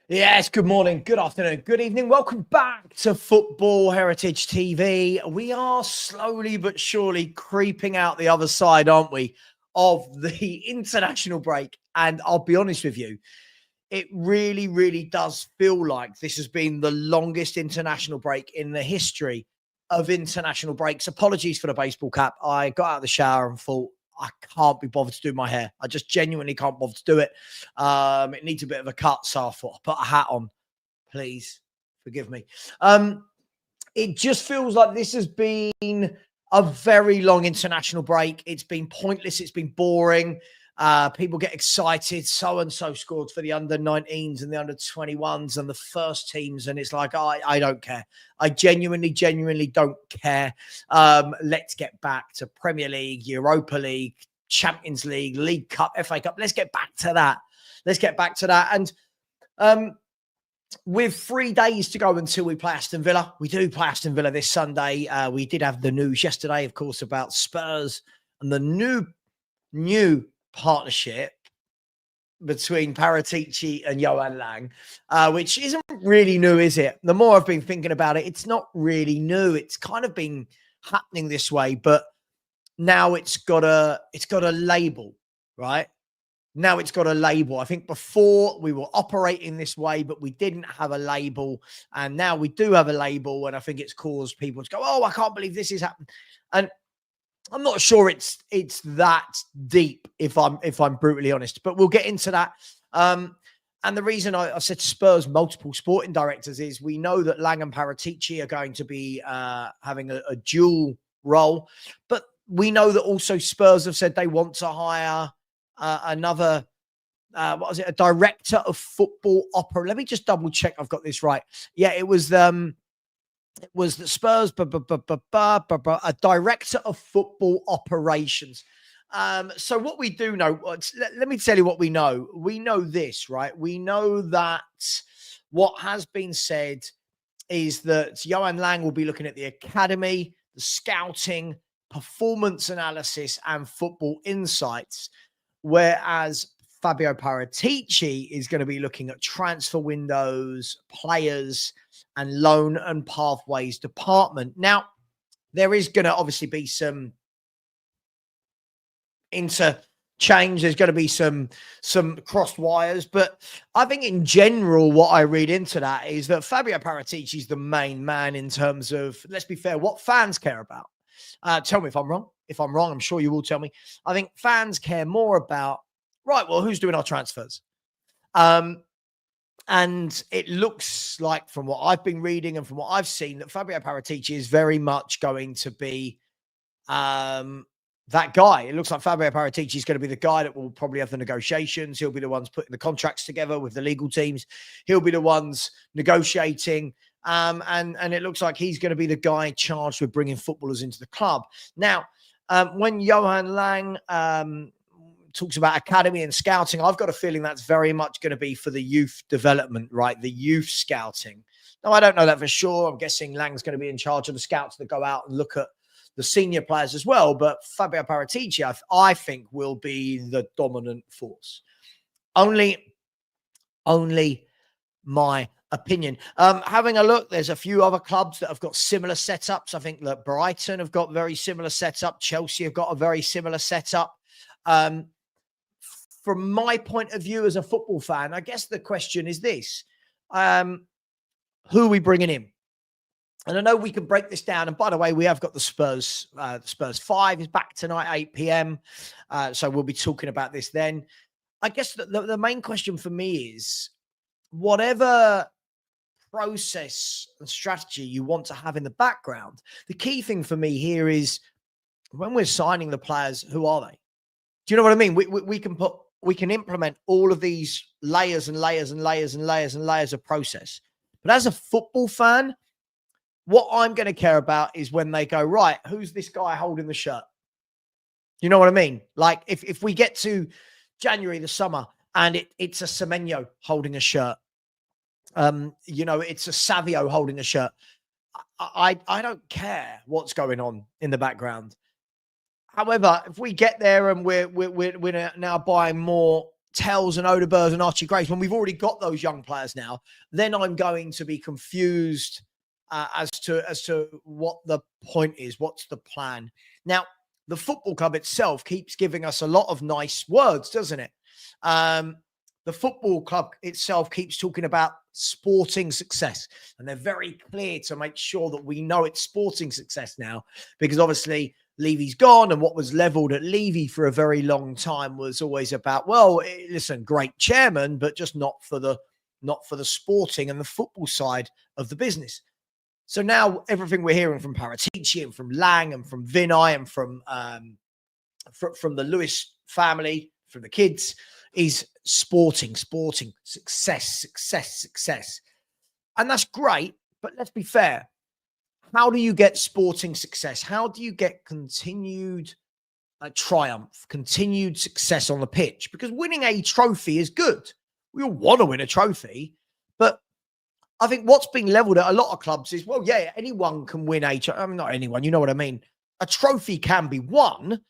Yes, good morning, good afternoon, good evening. Welcome back to Football Heritage TV. We are slowly but surely creeping out the other side, aren't we, of the international break. And I'll be honest with you, it really, really does feel like this has been the longest international break in the history of international breaks. Apologies for the baseball cap. I got out of the shower and thought, I can't be bothered to do my hair. I just genuinely can't bother to do it. It needs a bit of a cut, so I thought I'll put a hat on. Please forgive me. It just feels like this has been a very long international break. It's been pointless. It's been boring. People get excited. So-and-so scored for the under-19s and the under-21s and the first teams. And it's like, I don't care. I genuinely don't care. Let's get back to Premier League, Europa League, Champions League, League Cup, FA Cup. Let's get back to that. And with 3 days to go until we play Aston Villa, we do play Aston Villa this Sunday. We did have the news yesterday, of course, about Spurs and the new partnership between Paratici and Johan Lang, which isn't really new, is it? The more I've been thinking about it, it's not really new. It's kind of been happening this way, but now it's got a label, right? Now it's got a label. I think before we were operating this way, but we didn't have a label. And now we do have a label. And I think it's caused people to go, oh, I can't believe this is happening. And I'm not sure it's that deep, if I'm brutally honest, but we'll get into that. And the reason I said Spurs multiple sporting directors is we know that Lang and Paratici are going to be having a dual role, but we know that also Spurs have said they want to hire another, a director of football opera. Let me just double check I've got this right. Yeah, it was the Spurs, a director of football operations. So what we do know, let me tell you what we know. We know this, right? We know that what has been said is that Johan Lang will be looking at the academy, the scouting, performance analysis, and football insights. Whereas Fabio Paratici is going to be looking at transfer windows, players, and loan and pathways department. Now, there is going to obviously be some interchange. There's going to be some crossed wires. But I think in general, what I read into that is that Fabio Paratici is the main man in terms of, let's be fair, what fans care about. Tell me if I'm wrong. If I'm wrong, I'm sure you will tell me. I think fans care more about, right, well, who's doing our transfers? And it looks like, from what I've been reading and from what I've seen, that Fabio Paratici is very much going to be that guy. It looks like Fabio Paratici is going to be the guy that will probably have the negotiations. He'll be the ones putting the contracts together with the legal teams. He'll be the ones negotiating. And it looks like he's going to be the guy charged with bringing footballers into the club. Now, when Johan Lang talks about academy and scouting, I've got a feeling that's very much going to be for the youth development, right? The youth scouting. Now, I don't know that for sure. I'm guessing Lang's going to be in charge of the scouts that go out and look at the senior players as well. But Fabio Paratici, I think, will be the dominant force. Only my opinion. Having a look, there's a few other clubs that have got similar setups. I think that Brighton have got very similar setup. Chelsea have got a very similar setup. From my point of view as a football fan, I guess the question is this: who are we bringing in? And I know we can break this down. And by the way, we have got the Spurs. Spurs 5 is back tonight, 8 p.m. So we'll be talking about this then. I guess the main question for me is, whatever process and strategy you want to have in the background, the key thing for me here is, when we're signing the players, who are they? Do you know what I mean? We can implement all of these layers and layers and layers and layers and layers of process. But as a football fan, what I'm going to care about is when they go, right, who's this guy holding the shirt? You know what I mean? Like if we get to January, the summer, and it's a Semenyo holding a shirt, it's a Savio holding a shirt, I don't care what's going on in the background. However, if we get there and we're now buying more Tells and Odebers and Archie Graves, when we've already got those young players now, then I'm going to be confused as to what the point is, what's the plan. Now, the football club itself keeps giving us a lot of nice words, doesn't it? The football club itself keeps talking about sporting success, and they're very clear to make sure that we know it's sporting success now, because obviously Levy's gone, and what was levelled at Levy for a very long time was always about, well, listen, great chairman, but just not for the sporting and the football side of the business. So now everything we're hearing from Paratici and from Lang and from Vinay and from the Lewis family, from the kids, is sporting, success. And that's great, but let's be fair. How do you get sporting success? How do you get continued triumph, continued success on the pitch? Because winning a trophy is good. We all want to win a trophy, but I think what's being levelled at a lot of clubs is, well, yeah, anyone can win a trophy. I mean, not anyone, you know what I mean? A trophy can be won,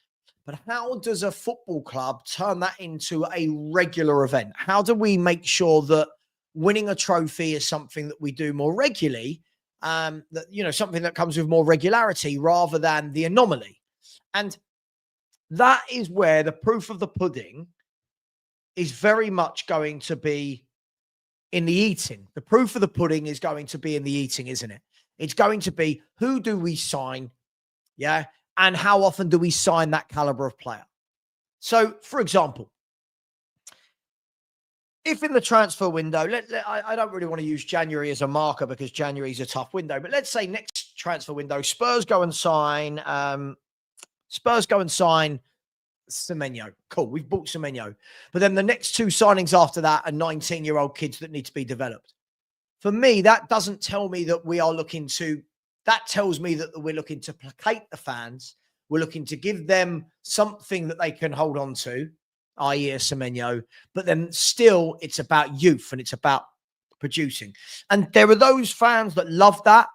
but how does a football club turn that into a regular event? How do we make sure that winning a trophy is something that we do more regularly, that, you know, something that comes with more regularity rather than the anomaly? And that is where the proof of the pudding is very much going to be in the eating. The proof of the pudding is going to be in the eating, isn't it? It's going to be, who do we sign? Yeah. And how often do we sign that caliber of player? So, for example, if in the transfer window, I don't really want to use January as a marker because January is a tough window, but let's say next transfer window, Spurs go and sign Semenyo. Cool, we've bought Semenyo. But then the next two signings after that are 19-year-old kids that need to be developed. For me, that doesn't tell me that we are looking to, that tells me that we're looking to placate the fans. We're looking to give them something that they can hold on to, i.e. a Semenyo, but then still it's about youth and it's about producing. And there are those fans that love that.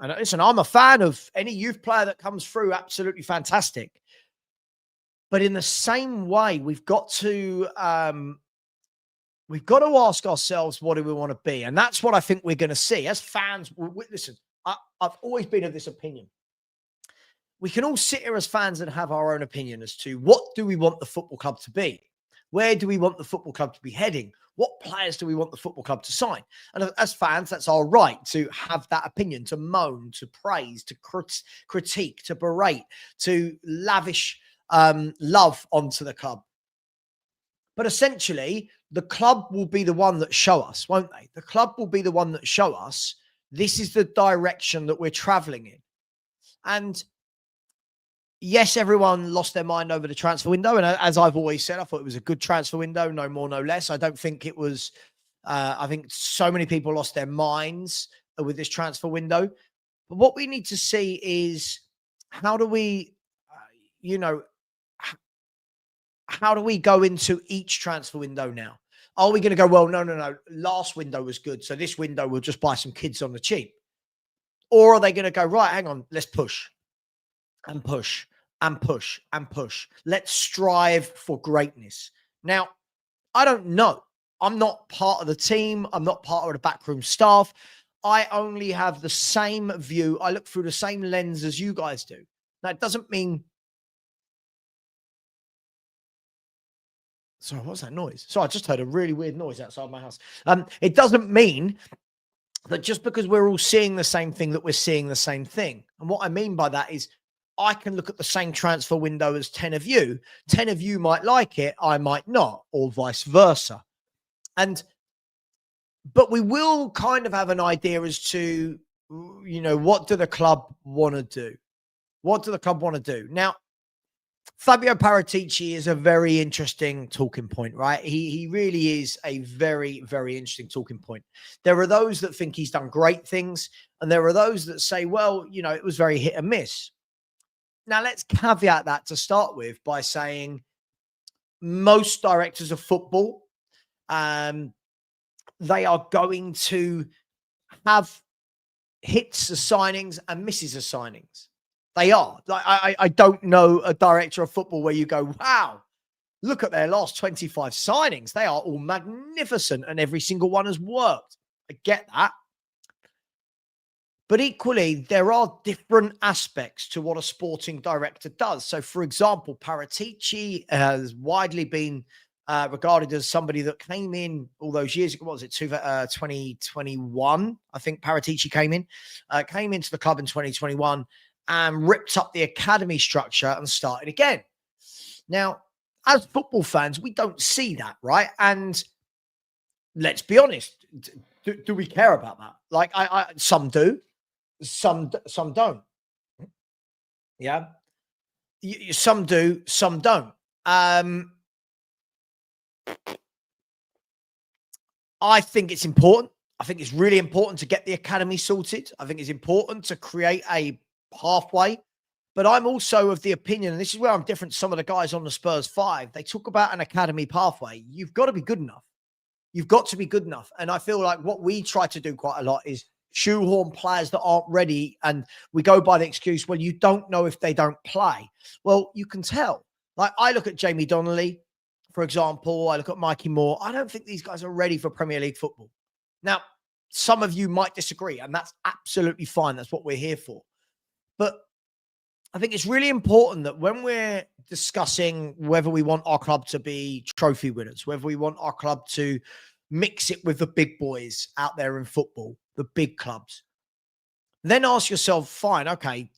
And listen, I'm a fan of any youth player that comes through, absolutely fantastic. But in the same way, we've got to ask ourselves, what do we want to be? And that's what I think we're going to see. As fans, listen, I've always been of this opinion. We can all sit here as fans and have our own opinion as to what do we want the football club to be? Where do we want the football club to be heading? What players do we want the football club to sign? And as fans, that's our right to have that opinion, to moan, to praise, to critique, to berate, to lavish love onto the club. But essentially, the club will be the one that show us, won't they? The club will be the one that show us this is the direction that we're traveling in. And yes, everyone lost their mind over the transfer window. And as I've always said, I thought it was a good transfer window, no more, no less. I don't think it was, I think so many people lost their minds with this transfer window. But what we need to see is, how do we, how do we go into each transfer window now? Are we going to go, well, no, last window was good, so this window we'll just buy some kids on the cheap? Or are they going to go, right, hang on, let's push and push and push and push. Let's strive for greatness. Now, I don't know. I'm not part of the team. I'm not part of the backroom staff. I only have the same view. I look through the same lens as you guys do. Now, it doesn't mean... Sorry, what's that noise? So I just heard a really weird noise outside my house. It doesn't mean that just because we're all seeing the same thing that we're seeing the same thing. And what I mean by that is, I can look at the same transfer window as 10 of you. 10 of you might like it, I might not, or vice versa. But we will kind of have an idea as to, what do the club want to do? What do the club want to do? Now, Fabio Paratici is a very interesting talking point, right? He really is a very, very interesting talking point. There are those that think he's done great things, and there are those that say, well, it was very hit and miss. Now, let's caveat that to start with by saying most directors of football, they are going to have hits of signings and misses of signings. They are. I don't know a director of football where you go, wow, look at their last 25 signings. They are all magnificent and every single one has worked. I get that. But equally, there are different aspects to what a sporting director does. So, for example, Paratici has widely been regarded as somebody that came in all those years ago. What was it, 2021? I think Paratici came into the club in 2021 and ripped up the academy structure and started again. Now, as football fans, we don't see that, right? And let's be honest, do we care about that? Like, some do. Some don't. Yeah. Some do, some don't. I think it's important. I think it's really important to get the academy sorted. I think it's important to create a pathway. But I'm also of the opinion, and this is where I'm different to some of the guys on the Spurs 5. They talk about an academy pathway. You've got to be good enough. You've got to be good enough. And I feel like what we try to do quite a lot is shoehorn players that aren't ready, and we go by the excuse, well, you don't know if they don't play. Well, you can tell. Like, I look at Jamie Donnelly, for example. I look at Mikey Moore. I don't think these guys are ready for Premier League football. Now, some of you might disagree, and that's absolutely fine. That's what we're here for. But I think it's really important that when we're discussing whether we want our club to be trophy winners, whether we want our club to mix it with the big boys out there in football, the big clubs, then ask yourself, fine, okay,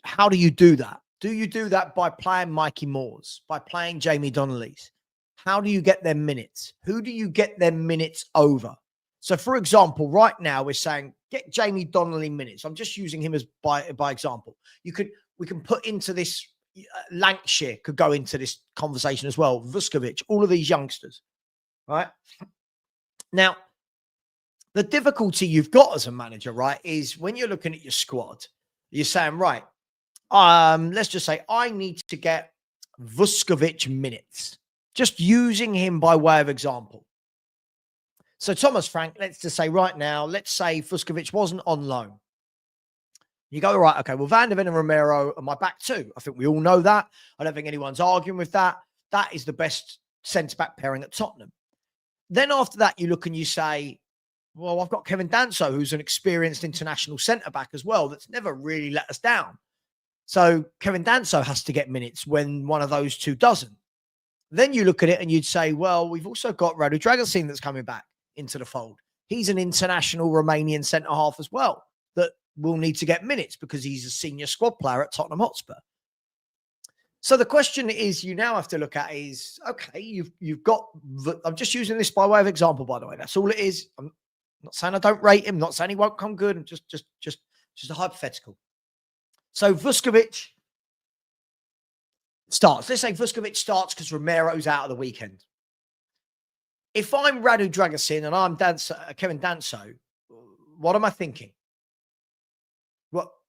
how do you do that? Do you do that by playing Mikey Moores, by playing Jamie Donnelly's? How do you get their minutes? Who do you get their minutes over? So, for example, right now we're saying get Jamie Donnelly minutes. I'm just using him as by example. We can put into this, Lancashire could go into this conversation as well. Vuskovic, all of these youngsters, right? Now, the difficulty you've got as a manager, right, is when you're looking at your squad, you're saying, right, let's just say I need to get Vuskovic minutes, just using him by way of example. So, Thomas Frank, let's just say right now, let's say Vuskovic wasn't on loan. You go, right, okay, well, Van der Ven and Romero are my back two. I think we all know that. I don't think anyone's arguing with that. That is the best centre-back pairing at Tottenham. Then after that, you look and you say, well, I've got Kevin Danso, who's an experienced international centre-back as well, that's never really let us down. So Kevin Danso has to get minutes when one of those two doesn't. Then you look at it and you'd say, well, we've also got Radu Dragusin that's coming back into the fold. He's an international Romanian centre-half as well that will need to get minutes because he's a senior squad player at Tottenham Hotspur. So the question is, you now have to look at is, okay, you've got, I'm just using this by way of example, by the way. That's all it is. I'm not saying I don't rate him, not saying he won't come good. I'm just a hypothetical. So Vuskovic starts. Let's say Vuskovic starts because Romero's out of the weekend. If I'm Radu Dragusin and I'm Kevin Danso, what am I thinking?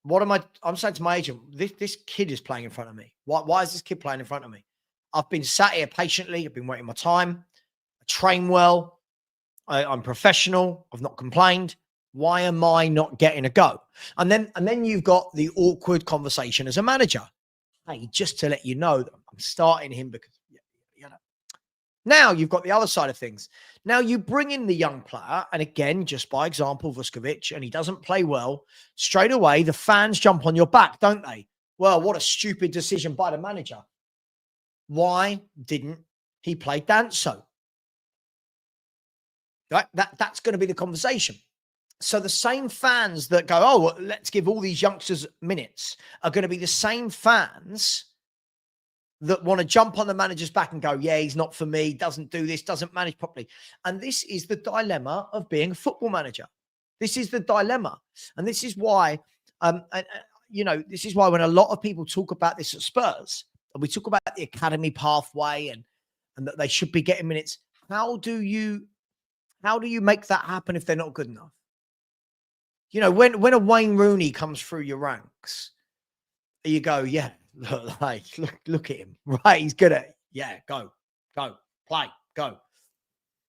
What am I? I'm saying to my agent, this kid is playing in front of me. Why is this kid playing in front of me? I've been sat here patiently. I've been waiting my time. I train well. I'm professional. I've not complained. Why am I not getting a go? And then you've got the awkward conversation as a manager. Hey, just to let you know that I'm starting him because, you know. Now you've got the other side of things. Now you bring in the young player, and again, just by example, Vuskovic, and he doesn't play well. Straight away, the fans jump on your back, don't they? Well, what a stupid decision by the manager. Why didn't he play Danso? Right? That's going to be the conversation. So the same fans that go, oh, well, let's give all these youngsters minutes, are going to be the same fans that want to jump on the manager's back and go, yeah, he's not for me, doesn't do this, doesn't manage properly. And this is the dilemma of being a football manager. This is the dilemma. And this is why, this is why when a lot of people talk about this at Spurs, and we talk about the academy pathway and that they should be getting minutes, how do you make that happen if they're not good enough? You know, when a Wayne Rooney comes through your ranks, you go, yeah, look at him, right? He's good at it. Yeah, go, play, go.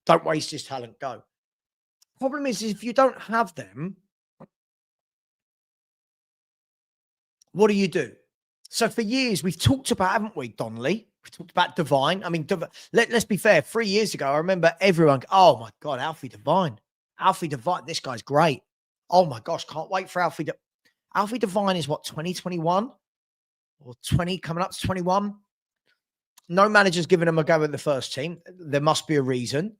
Don't waste his talent, go. Problem is if you don't have them, what do you do? So for years, we've talked about, haven't we, Donnelly? We talked about Devine. I mean, let's be fair. 3 years ago, I remember everyone, oh my God, Alfie Devine. Alfie Devine, this guy's great. Oh my gosh, can't wait for Alfie. Alfie Devine is what, 2021 or 20, coming up to 21? No manager's given him a go in the first team. There must be a reason.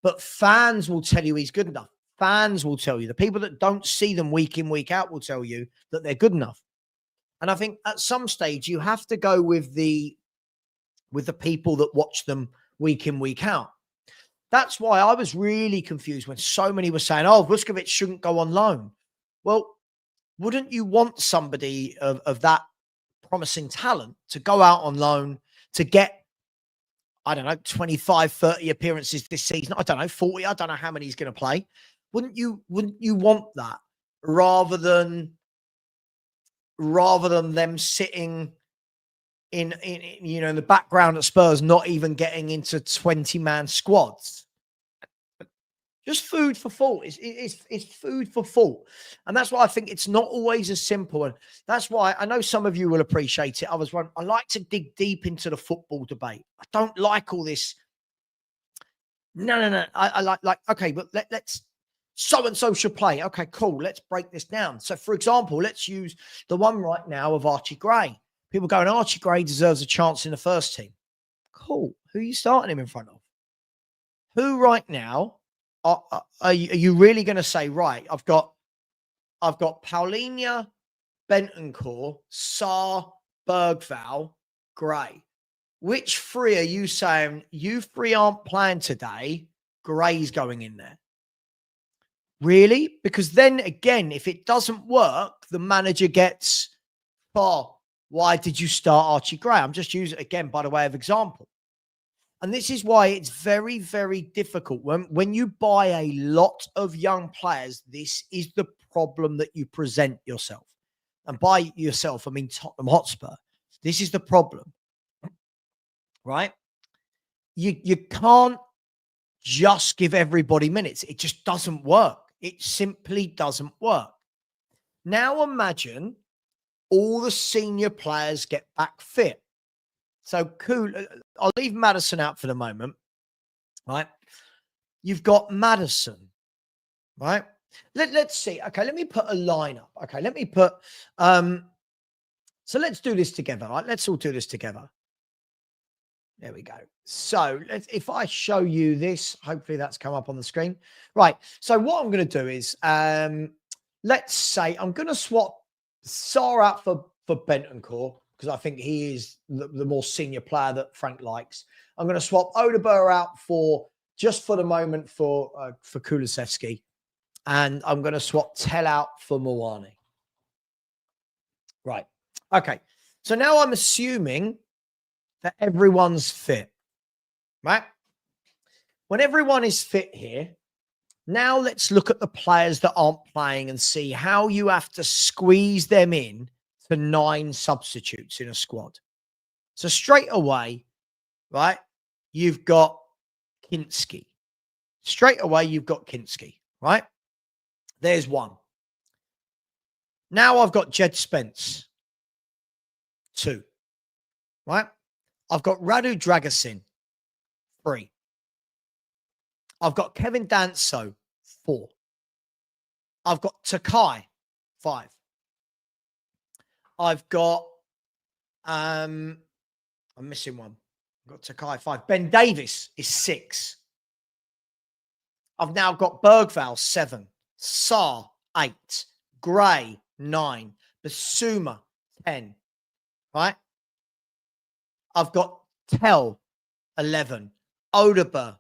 But fans will tell you he's good enough. Fans will tell you. The people that don't see them week in, week out will tell you that they're good enough. And I think at some stage you have to go with the people that watch them week in, week out. That's why I was really confused when so many were saying, oh, Vuskovic shouldn't go on loan. Well, wouldn't you want somebody of that promising talent to go out on loan to get, I don't know, 25, 30 appearances this season? I don't know, 40. I don't know how many he's going to play. Wouldn't you want that rather than them sitting in the background at Spurs, not even getting into 20-man squads? Just food for thought. It's food for thought. And that's why I think it's not always as simple. And that's why I know some of you will appreciate it. Others won't. I like to dig deep into the football debate. I don't like all this. No. I like, okay, but let's, so-and-so should play. Okay, cool. Let's break this down. So, for example, let's use the one right now of Archie Gray. People going, Archie Gray deserves a chance in the first team. Cool. Who are you starting him in front of? Who right now are you really going to say, right, I've got Paulinho, Bentancur, Sarr, Bergvall, Gray. Which three are you saying you three aren't playing today? Gray's going in there. Really? Because then again, if it doesn't work, the manager gets, oh, why did you start Archie Gray? I'm just using it again by the way of example. And this is why it's very, very difficult. When you buy a lot of young players, this is the problem that you present yourself. And by yourself, I mean Tottenham Hotspur. This is the problem, right? You can't just give everybody minutes. It just doesn't work. It simply doesn't work. Now imagine all the senior players get back fit. So cool. I'll leave Maddison out for the moment, right? You've got Maddison, right? Let's see. Okay, let me put a lineup. Okay, let me put. So let's do this together, right? Let's all do this together. There we go. So if I show you this, hopefully that's come up on the screen. Right. So what I'm going to do is, let's say I'm going to swap Sarr out for Bentancur, because I think he is the more senior player that Frank likes. I'm going to swap Odegaard out for the moment for Kulusevski. And I'm going to swap Tell out for Mawani. Right. Okay. So now I'm assuming that everyone's fit, right? When everyone is fit here, now let's look at the players that aren't playing and see how you have to squeeze them in to 9 substitutes in a squad. So straight away, right, you've got Kinski. Straight away, you've got Kinski, right? There's one. Now I've got Jed Spence. 2, right? I've got Radu Dragusin. 3. I've got Kevin Danso. 4. I've got Takai. 5. I've got, I'm missing one. I've got Takai 5. Ben Davis is 6. I've now got Bergvall 7. Sarr 8. Gray 9. Basuma 10. Right? I've got Tell 11. Odegaard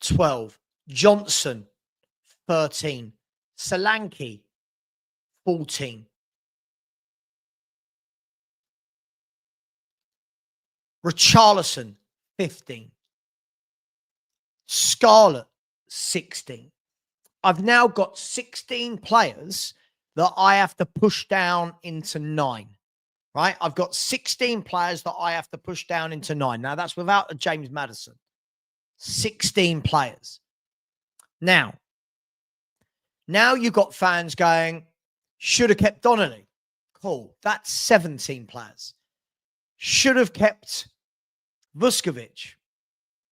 12. Johnson 13. Solanke 14. Richarlison 15. Scarlett 16. I've now got 16 players that I have to push down into 9. Right? I've got 16 players that I have to push down into 9. Now, that's without a James Maddison. 16 players. Now you've got fans going, should have kept Donnelly. Cool. That's 17 players. Should have kept Vuskovic.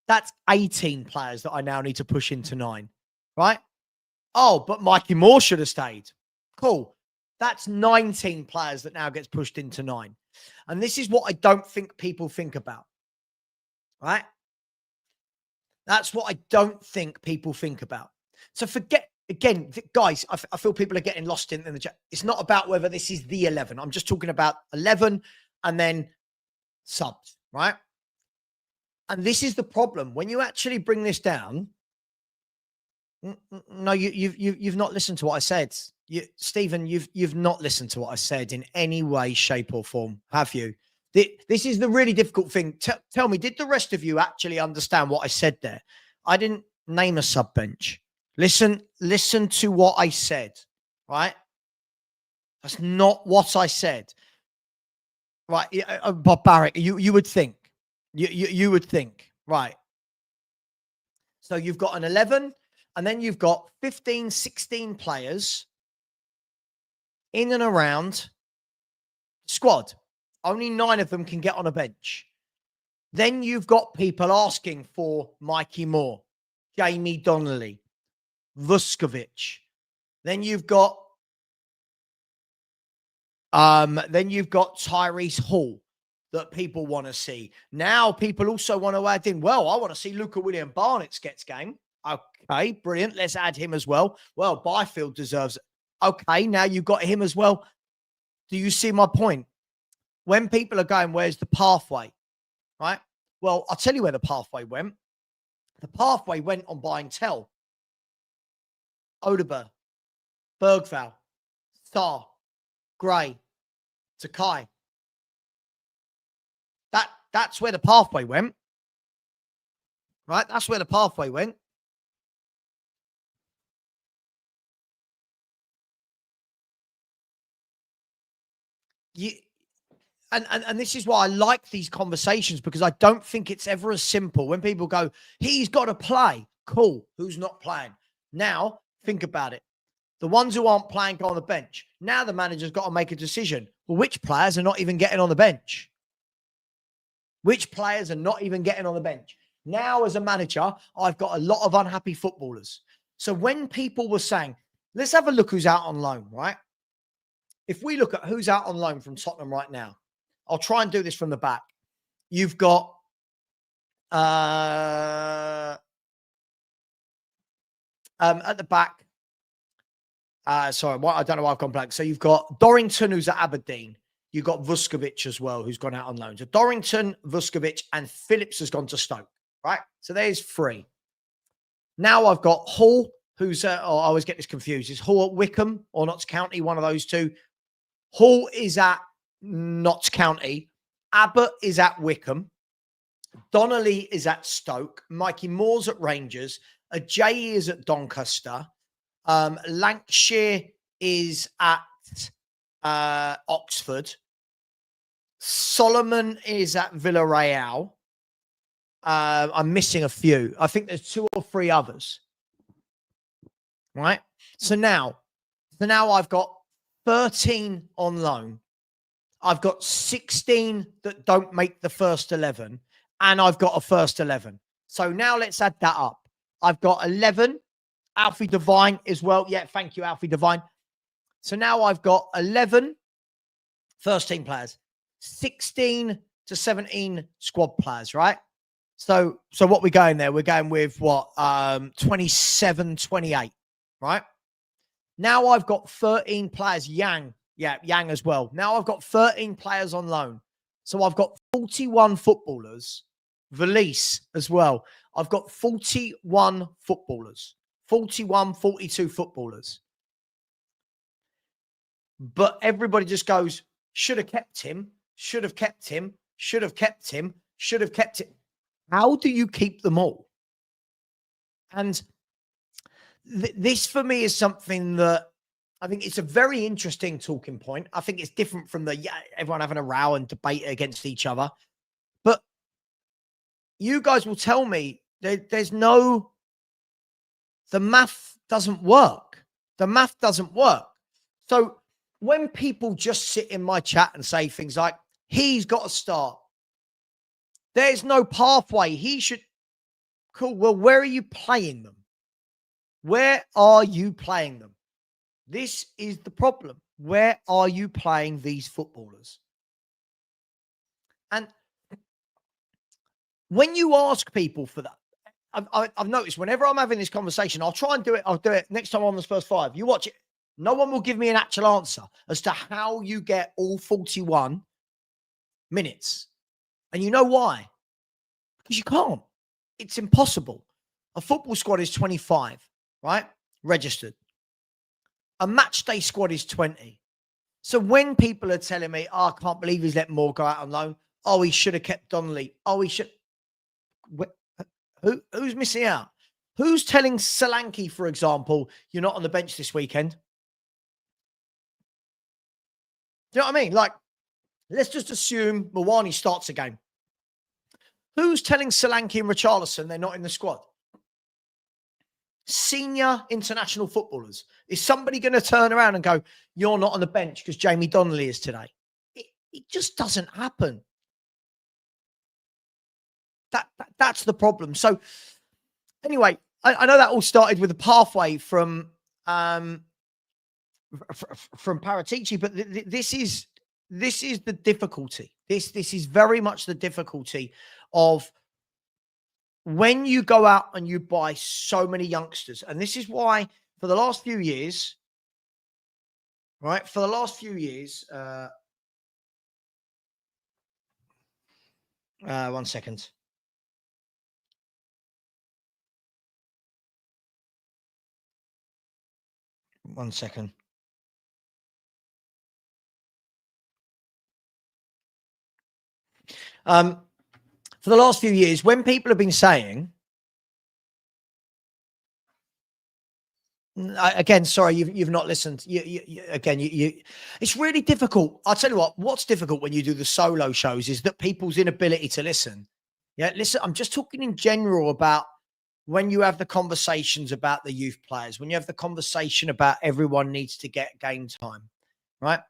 That's 18 players that I now need to push into 9, right? Oh, but Mikey Moore should have stayed. Cool. That's 19 players that now gets pushed into 9. And this is what I don't think people think about, right? That's what I don't think people think about. So forget, again, guys, I feel people are getting lost in the chat. It's not about whether this is the 11. I'm just talking about 11 and then subs, right? And this is the problem. When you actually bring this down, no, you've not listened to what I said. Stephen, you've not listened to what I said in any way, shape, or form, have you? This is the really difficult thing. Tell me, did the rest of you actually understand what I said there? I didn't name a sub bench. Listen to what I said, right? That's not what I said, right? Barbaric. You would think, you would think, right? So you've got an 11. And then you've got 15, 16 players in and around squad. Only 9 of them can get on a bench. Then you've got people asking for Mikey Moore, Jamie Donnelly, Vuskovic. Then you've got Tyrese Hall that people want to see. Now people also want to add in, well, I want to see Luca William Barnett's gets game. Okay, brilliant. Let's add him as well. Well, Byfield deserves it. Okay, now you've got him as well. Do you see my point? When people are going, where's the pathway? Right? Well, I'll tell you where the pathway went. The pathway went on buying Tell, Odeberg, Bergval, Star, Gray, Takai. That's where the pathway went. Right? That's where the pathway went. And this is why I like these conversations, because I don't think it's ever as simple. When people go, he's got to play. Cool. Who's not playing? Now, think about it. The ones who aren't playing go on the bench. Now the manager's got to make a decision. Well, which players are not even getting on the bench? Which players are not even getting on the bench? Now, as a manager, I've got a lot of unhappy footballers. So when people were saying, let's have a look who's out on loan, right? If we look at who's out on loan from Tottenham right now, I'll try and do this from the back. You've got at the back. Sorry, I don't know why I've gone blank. So you've got Dorrington, who's at Aberdeen. You've got Vuskovic as well, who's gone out on loan. So Dorrington, Vuskovic, and Phillips has gone to Stoke, right? So there's 3. Now I've got Hall, who's, I always get this confused. Is Hall at Wickham or Notts County? One of those two. Hall is at Notts County. Abbott is at Wickham. Donnelly is at Stoke. Mikey Moore's at Rangers. Ajayi is at Doncaster. Lancashire is at Oxford. Solomon is at Villarreal. I'm missing a few. I think there's 2 or 3 others. Right? So now I've got 13 on loan. I've got 16 that don't make the first 11. And I've got a first 11. So now let's add that up. I've got 11. Alfie Devine as well. Yeah, thank you, Alfie Devine. So now I've got 11 first team players, 16 to 17 squad players, right? So what we're going there? We're going with what? 27, 28, right? Now I've got 13 players. Yang as well. Now I've got 13 players on loan. So I've got 41 footballers. Valise as well. I've got 41 footballers. 41, 42 footballers. But everybody just goes, should have kept him, should have kept him, should have kept him, should have kept him. How do you keep them all? And this for me is something that I think it's a very interesting talking point. I think it's different from everyone having a row and debate against each other. But you guys will tell me there's no, the math doesn't work. The math doesn't work. So when people just sit in my chat and say things like, he's got to start, There's no pathway. He should. Cool. Well, where are you playing them? Where are you playing them? This is the problem. Where are you playing these footballers? And when you ask people for that, I've noticed whenever I'm having this conversation, I'll try and do it. I'll do it next time I'm on the Spurs 5. You watch it. No one will give me an actual answer as to how you get all 41 minutes. And you know why? Because you can't. It's impossible. A football squad is 25, right? Registered. A match day squad is 20. So when people are telling me, oh, I can't believe he's let Moore go out on loan. Oh, he should have kept Donnelly. Oh, he should. Who's missing out? Who's telling Solanke, for example, you're not on the bench this weekend? Do you know what I mean? Like, let's just assume Mawani starts a game. Who's telling Solanke and Richarlison they're not in the squad? Senior international footballers. Is somebody going to turn around and go, you're not on the bench because Jamie Donnelly is today? It just doesn't happen. That's the problem. So anyway, I know that all started with a pathway from Paratici, but this is the difficulty. This is very much the difficulty of when you go out and you buy so many youngsters. And this is why for the last few years, right? For the last few years, 1 second. One second. For the last few years, when people have been saying, again, sorry, you've not listened. It's really difficult. I'll tell you what's difficult when you do the solo shows is that people's inability to listen. Yeah, listen, I'm just talking in general about when you have the conversations about the youth players, when you have the conversation about everyone needs to get game time, right?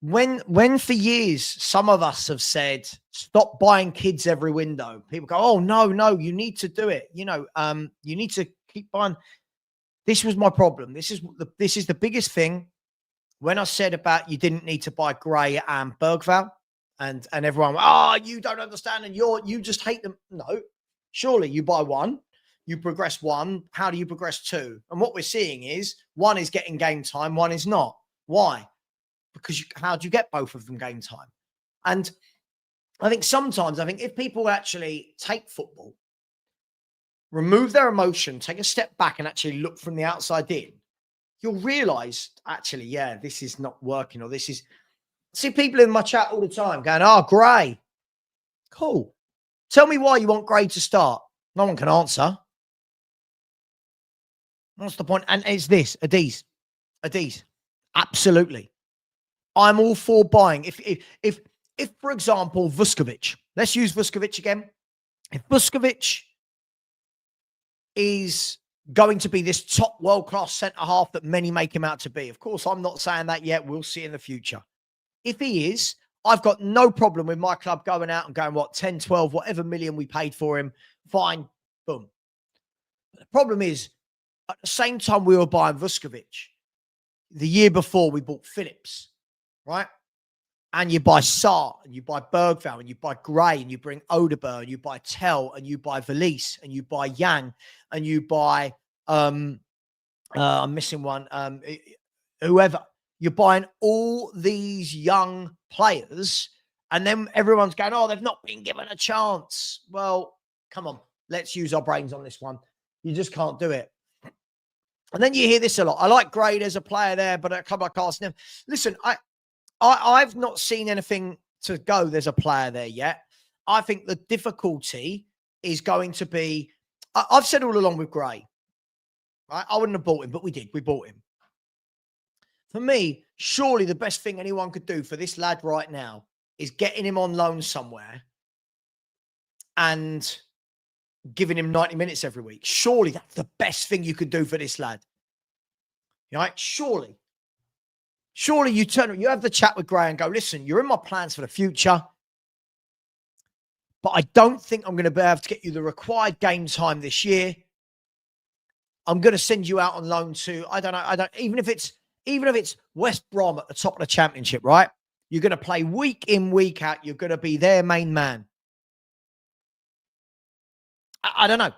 When for years, some of us have said, stop buying kids every window. People go, oh, no, you need to do it. You need to keep buying. This was my problem. This is the biggest thing. When I said about you didn't need to buy Gray and Bergvall and everyone, oh, you don't understand. And you just hate them. No, surely you buy one, you progress one. How do you progress two? And what we're seeing is one is getting game time. One is not. Why? Because how do you get both of them game time? And I think sometimes, if people actually take football, remove their emotion, take a step back and actually look from the outside in, you'll realize, actually, yeah, this is not working, or this is... See people in my chat all the time going, oh, Gray. Cool. Tell me why you want Gray to start. No one can answer. What's the point? And it's this, Adiz. Absolutely. I'm all for buying. If for example, Vuskovic, let's use Vuskovic again. If Vuskovic is going to be this top world-class centre-half that many make him out to be, of course, I'm not saying that yet. We'll see in the future. If he is, I've got no problem with my club going out and going, 10, 12, whatever million we paid for him. Fine. Boom. But the problem is, at the same time we were buying Vuskovic, the year before we bought Phillips. Right? And you buy Sarr, and you buy Bergvall, and you buy Gray, and you bring Odeberg, and you buy Tell, and you buy Valise, and you buy Yang, and you buy, I'm missing one, whoever. You're buying all these young players, and then everyone's going, oh, they've not been given a chance. Well, come on, let's use our brains on this one. You just can't do it. And then you hear this a lot. I like Gray, there's a player there, but a club like Arsenal. Listen, I've not seen anything to go, there's a player there yet. I think the difficulty is going to be, I've said all along with Gray, right? I wouldn't have bought him, but we did. We bought him. For me, surely the best thing anyone could do for this lad right now is getting him on loan somewhere and giving him 90 minutes every week. Surely that's the best thing you could do for this lad. Right? Surely you have the chat with Gray and go, listen, you're in my plans for the future. but I don't think I'm going to be able to get you the required game time this year. I'm going to send you out on loan to, I don't know, even if it's West Brom at the top of the championship, right? You're going to play week in, week out. You're going to be their main man. I don't know.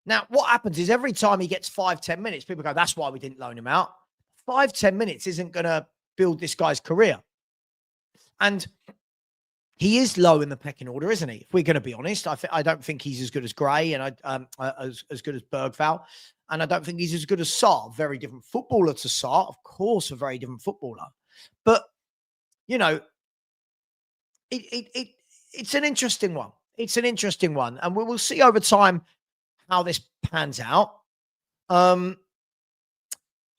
Now, what happens is every time he gets 5-10 minutes, people go, that's why we didn't loan him out. 5-10 minutes isn't going to build this guy's career. And he is low in the pecking order, isn't he? If we're going to be honest, I don't think he's as good as Gray and as good as Bergvall. And I don't think he's as good as Sarr. Very different footballer to Sarr. Of course, a very different footballer. But, you know, it's an interesting one. It's an interesting one. And we will see over time how this pans out.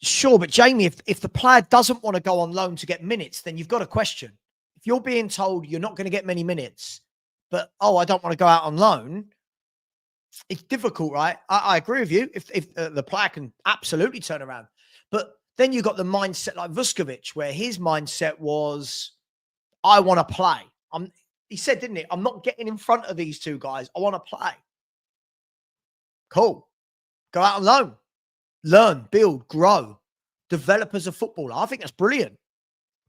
Sure, but Jamie, if the player doesn't want to go on loan to get minutes, then you've got a question. If you're being told you're not going to get many minutes, but, I don't want to go out on loan, it's difficult, right? I agree with you. If the player can absolutely turn around. But then you've got the mindset like Vuskovic, where his mindset was, I want to play. He said, didn't he? I'm not getting in front of these two guys. I want to play. Cool. Go out on loan. Learn, build, grow, develop as a footballer. I think that's brilliant.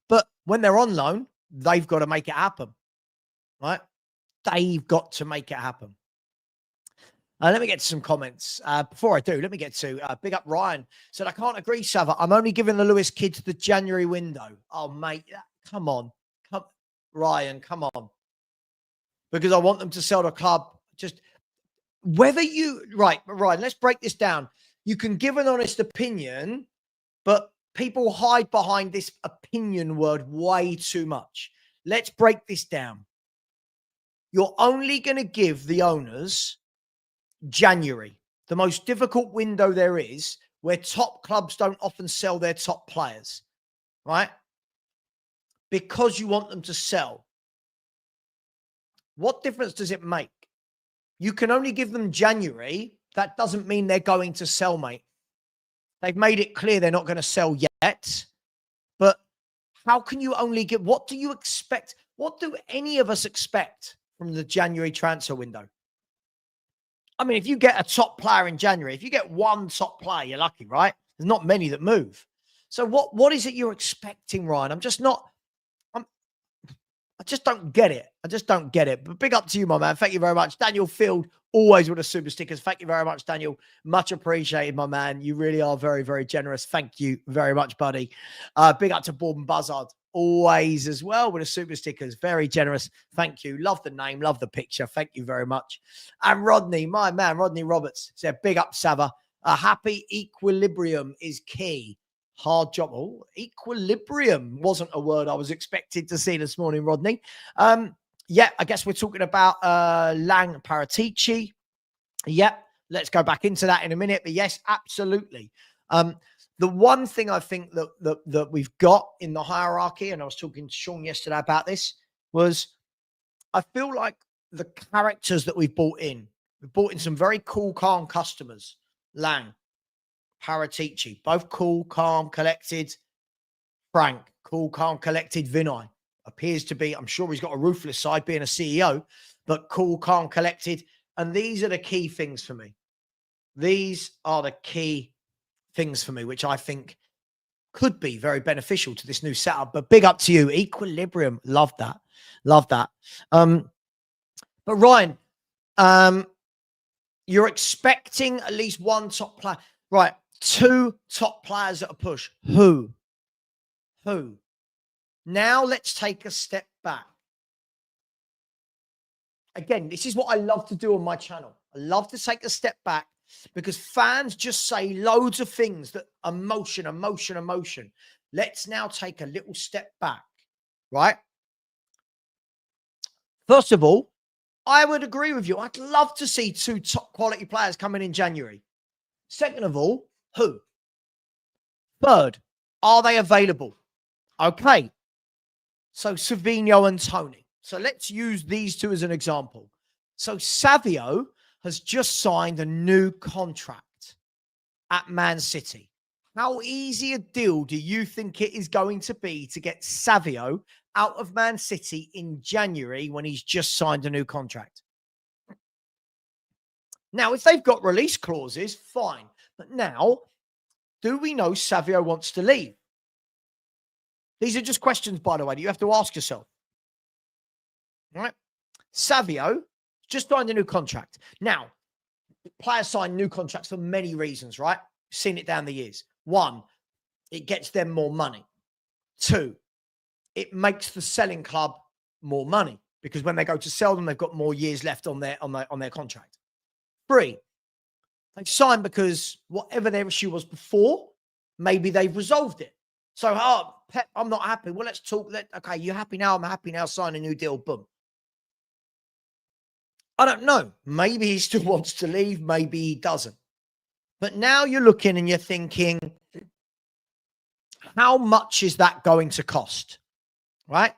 But when they're on loan, they've got to make it happen, right? They've got to make it happen. Let me get to some comments. Before I do, let me get to big up Ryan. Said, I can't agree, Savva. I'm only giving the Lewis kids the January window. Oh, mate, come on. Ryan, come on. Because I want them to sell the club. Just whether you, right, Ryan, let's break this down. You can give an honest opinion, but people hide behind this opinion word way too much. Let's break this down. You're only going to give the owners January, the most difficult window there is, where top clubs don't often sell their top players, right? Because you want them to sell. What difference does it make? You can only give them January. That doesn't mean they're going to sell, mate. They've made it clear they're not going to sell yet. But how can you only give... What do you expect? What do any of us expect from the January transfer window? I mean, if you get a top player in January, if you get one top player, you're lucky, right? There's not many that move. So what is it you're expecting, Ryan? I just don't get it. I just don't get it. But big up to you, my man. Thank you very much. Daniel Field, always with the super stickers. Thank you very much, Daniel. Much appreciated, my man. You really are very, very generous. Thank you very much, buddy. Big up to Bourbon Buzzard, always as well with the super stickers. Very generous. Thank you. Love the name. Love the picture. Thank you very much. And Rodney, my man, Rodney Roberts said, big up, Savva. A happy equilibrium is key. Hard job. Oh, equilibrium wasn't a word I was expected to see this morning, Rodney. Yeah, I guess we're talking about Lang Paratici. Yep, let's go back into that in a minute. But yes, absolutely. The one thing I think that we've got in the hierarchy, and I was talking to Sean yesterday about this, was I feel like the characters that we've brought in some very cool, calm customers. Lang, Paratici, both cool, calm, collected. Frank, cool, calm, collected. Vinay appears to be, I'm sure he's got a ruthless side being a CEO, but cool, calm, collected. And these are the key things for me. These are the key things for me, which I think could be very beneficial to this new setup. But big up to you. Equilibrium. Love that. Love that. But Ryan, you're expecting at least one top player. Right. Two top players at a push. Who? Now let's take a step back. Again, this is what I love to do on my channel. I love to take a step back because fans just say loads of things that emotion. Let's now take a little step back, right? First of all, I would agree with you. I'd love to see two top quality players coming in January. Second of all, who? Third, are they available? Okay. So Savinho and Tony. So let's use these two as an example. So Savio has just signed a new contract at Man City. How easy a deal do you think it is going to be to get Savio out of Man City in January when he's just signed a new contract? Now, if they've got release clauses, fine. But now, do we know Savio wants to leave? These are just questions, by the way, that you have to ask yourself. All right? Savio just signed a new contract. Now, players sign new contracts for many reasons, right? Seen it down the years. 1, it gets them more money. 2, it makes the selling club more money because when they go to sell them, they've got more years left on their contract. 3, they've signed because whatever their issue was before, maybe they've resolved it. So, Pep, I'm not happy. Well, let's talk. Okay, you're happy now. I'm happy now. Sign a new deal. Boom. I don't know. Maybe he still wants to leave. Maybe he doesn't. But now you're looking and you're thinking, how much is that going to cost? Right?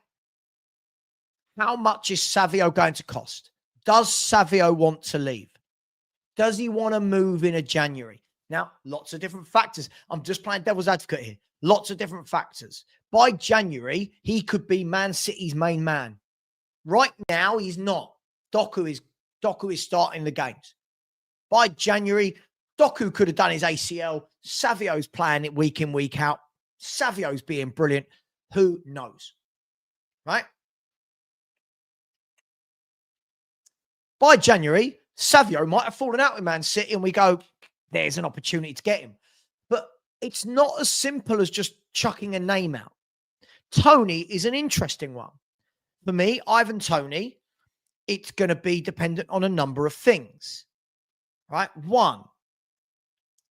How much is Savio going to cost? Does Savio want to leave? Does he want to move in a January? Now, lots of different factors. I'm just playing devil's advocate here. Lots of different factors. By January, he could be Man City's main man. Right now, he's not. Doku is starting the games. By January, Doku could have done his ACL. Savio's playing it week in, week out. Savio's being brilliant. Who knows? Right? By January, Savio might have fallen out with Man City and we go, there's an opportunity to get him. But it's not as simple as just chucking a name out. Toney is an interesting one. For me, Ivan Toney, it's going to be dependent on a number of things. Right? 1,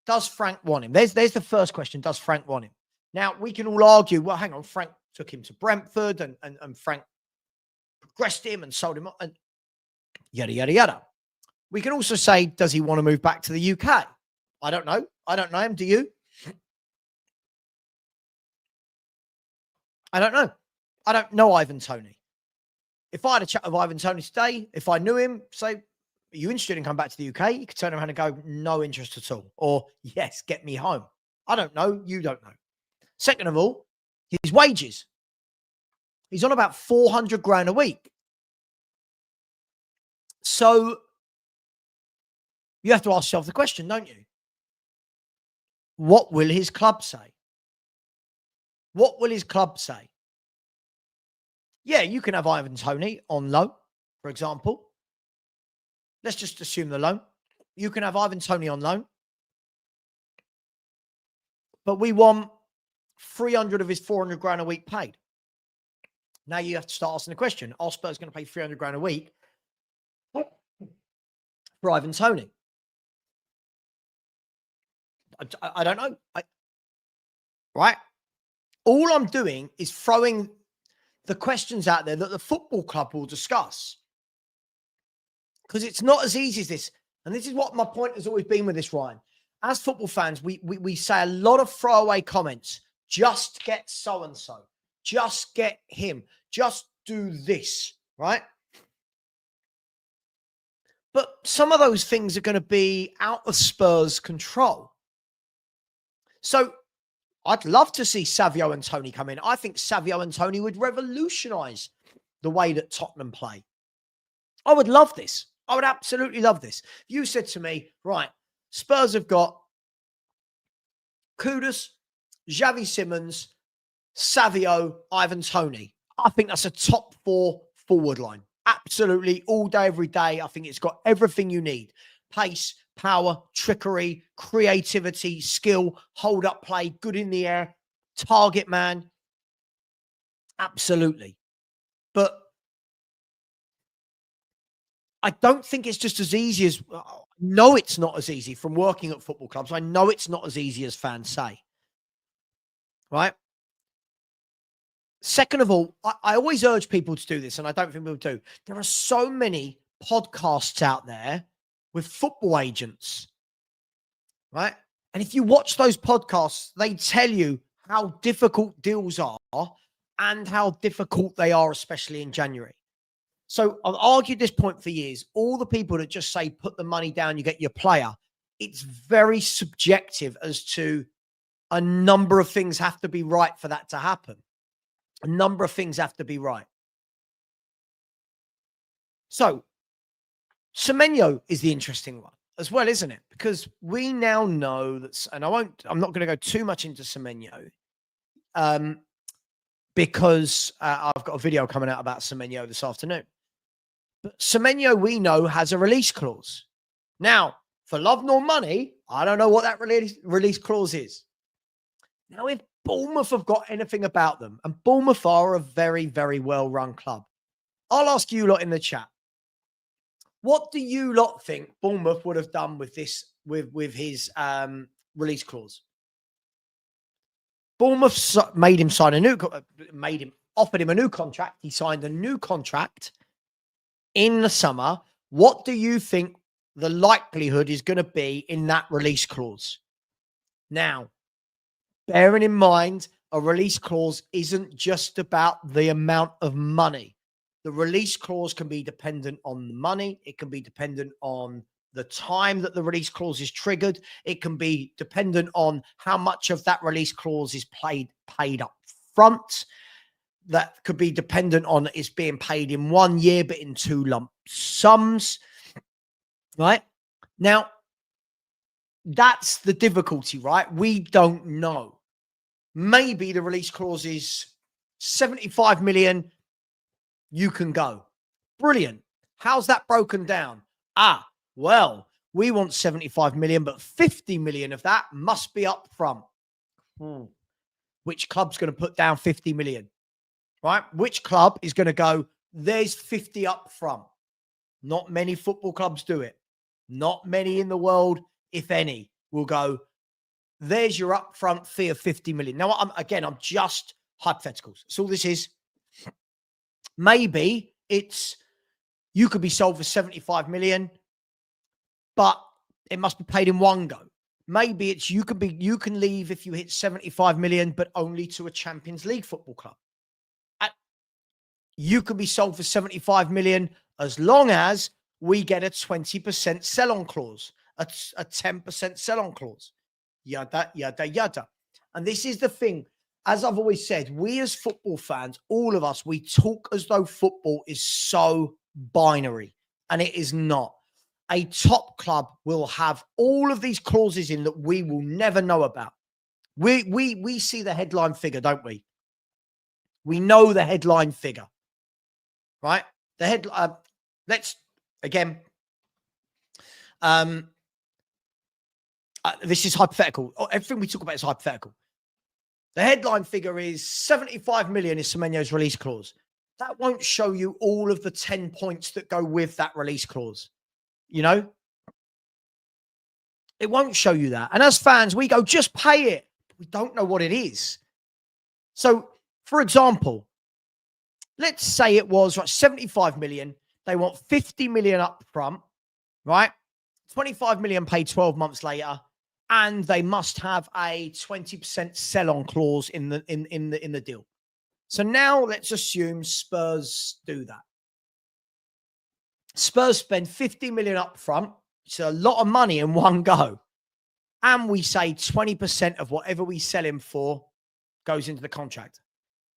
does Frank want him? There's the first question. Does Frank want him? Now, we can all argue, well, hang on, Frank took him to Brentford and Frank progressed him and sold him up and yada, yada, yada. We can also say, does he want to move back to the UK? I don't know. I don't know him. Do you? I don't know. I don't know Ivan Toney. If I had a chat with Ivan Toney today, if I knew him, say, are you interested in coming back to the UK? You could turn around and go, no interest at all. Or, yes, get me home. I don't know. You don't know. Second of all, his wages. He's on about 400 grand a week. So you have to ask yourself the question, don't you? What will his club say? What will his club say? Yeah, you can have Ivan Toney on loan, for example. Let's just assume the loan. You can have Ivan Toney on loan. But we want 300 of his 400 grand a week paid. Now you have to start asking the question, are Spurs going to pay 300 grand a week for Ivan Toney? I don't know. Right? All I'm doing is throwing the questions out there that the football club will discuss. Because it's not as easy as this. And this is what my point has always been with this, Ryan. As football fans, we say a lot of throwaway comments. Just get so-and-so. Just get him. Just do this, right? But some of those things are going to be out of Spurs' control. So I'd love to see Savio and Toney come in. I think Savio and Toney would revolutionise the way that Tottenham play. I would love this. I would absolutely love this. If you said to me, right, Spurs have got Kudus, Xavi Simons, Savio, Ivan Toney. I think that's a top 4 forward line. Absolutely, all day, every day. I think it's got everything you need. Pace, power, trickery, creativity, skill, hold-up play, good in the air, target man. Absolutely. But I don't think it's just as easy as... No, it's not as easy from working at football clubs. I know it's not as easy as fans say. Right? Second of all, I always urge people to do this, and I don't think people do. There are so many podcasts out there with football agents, right? And if you watch those podcasts, they tell you how difficult deals are and how difficult they are, especially in January. So I've argued this point for years. All the people that just say, put the money down, you get your player. It's very subjective as to A number of things have to be right for that to happen. A number of things have to be right. So Semenyo is the interesting one as well, isn't it? Because we now know that, and I'm not going to go too much into Semenyo, because I've got a video coming out about Semenyo this afternoon. But Semenyo, we know, has a release clause. Now, for love nor money, I don't know what that release clause is. Now, if Bournemouth have got anything about them, and Bournemouth are a very, very well-run club, I'll ask you lot in the chat. What do you lot think Bournemouth would have done with this, with his release clause? Bournemouth made him sign offered him a new contract. He signed a new contract in the summer. What do you think the likelihood is going to be in that release clause? Now, bearing in mind, a release clause isn't just about the amount of money. The release clause can be dependent on the money. It can be dependent on the time that the release clause is triggered. It can be dependent on how much of that release clause is paid up front. That could be dependent on it's being paid in 1 year, but in 2 lump sums. Right? Now, that's the difficulty, right? We don't know. Maybe the release clause is 75 million. You can go. Brilliant. How's that broken down? Well, we want 75 million, but 50 million of that must be up front. Which club's going to put down 50 million? Right? Which club is going to go, there's 50 up front? Not many football clubs do it. Not many in the world, if any, will go, there's your upfront fee of 50 million. Now, I'm just hypotheticals. So all this is, maybe you could be sold for 75 million, but it must be paid in one go. Maybe you can leave if you hit 75 million, but only to a Champions League football club. You could be sold for 75 million as long as we get a 20% sell-on clause, a 10% sell-on clause, yada, yada, yada. And this is the thing. As I've always said, we as football fans, all of us, we talk as though football is so binary, and it is not. A top club will have all of these clauses in that we will never know about. We see the headline figure, don't we? We know the headline figure, right? The headline. Let's again. This is hypothetical. Everything we talk about is hypothetical. The headline figure is 75 million is Semenyo's release clause. That won't show you all of the 10 points that go with that release clause. You know? It won't show you that. And as fans, we go, just pay it. We don't know what it is. So, for example, let's say it was 75 million. They want 50 million up front, right? 25 million paid 12 months later. And they must have a 20% sell-on clause in the deal. So now let's assume Spurs do that. Spurs spend 50 million up front. It's a lot of money in one go. And we say 20% of whatever we sell him for goes into the contract.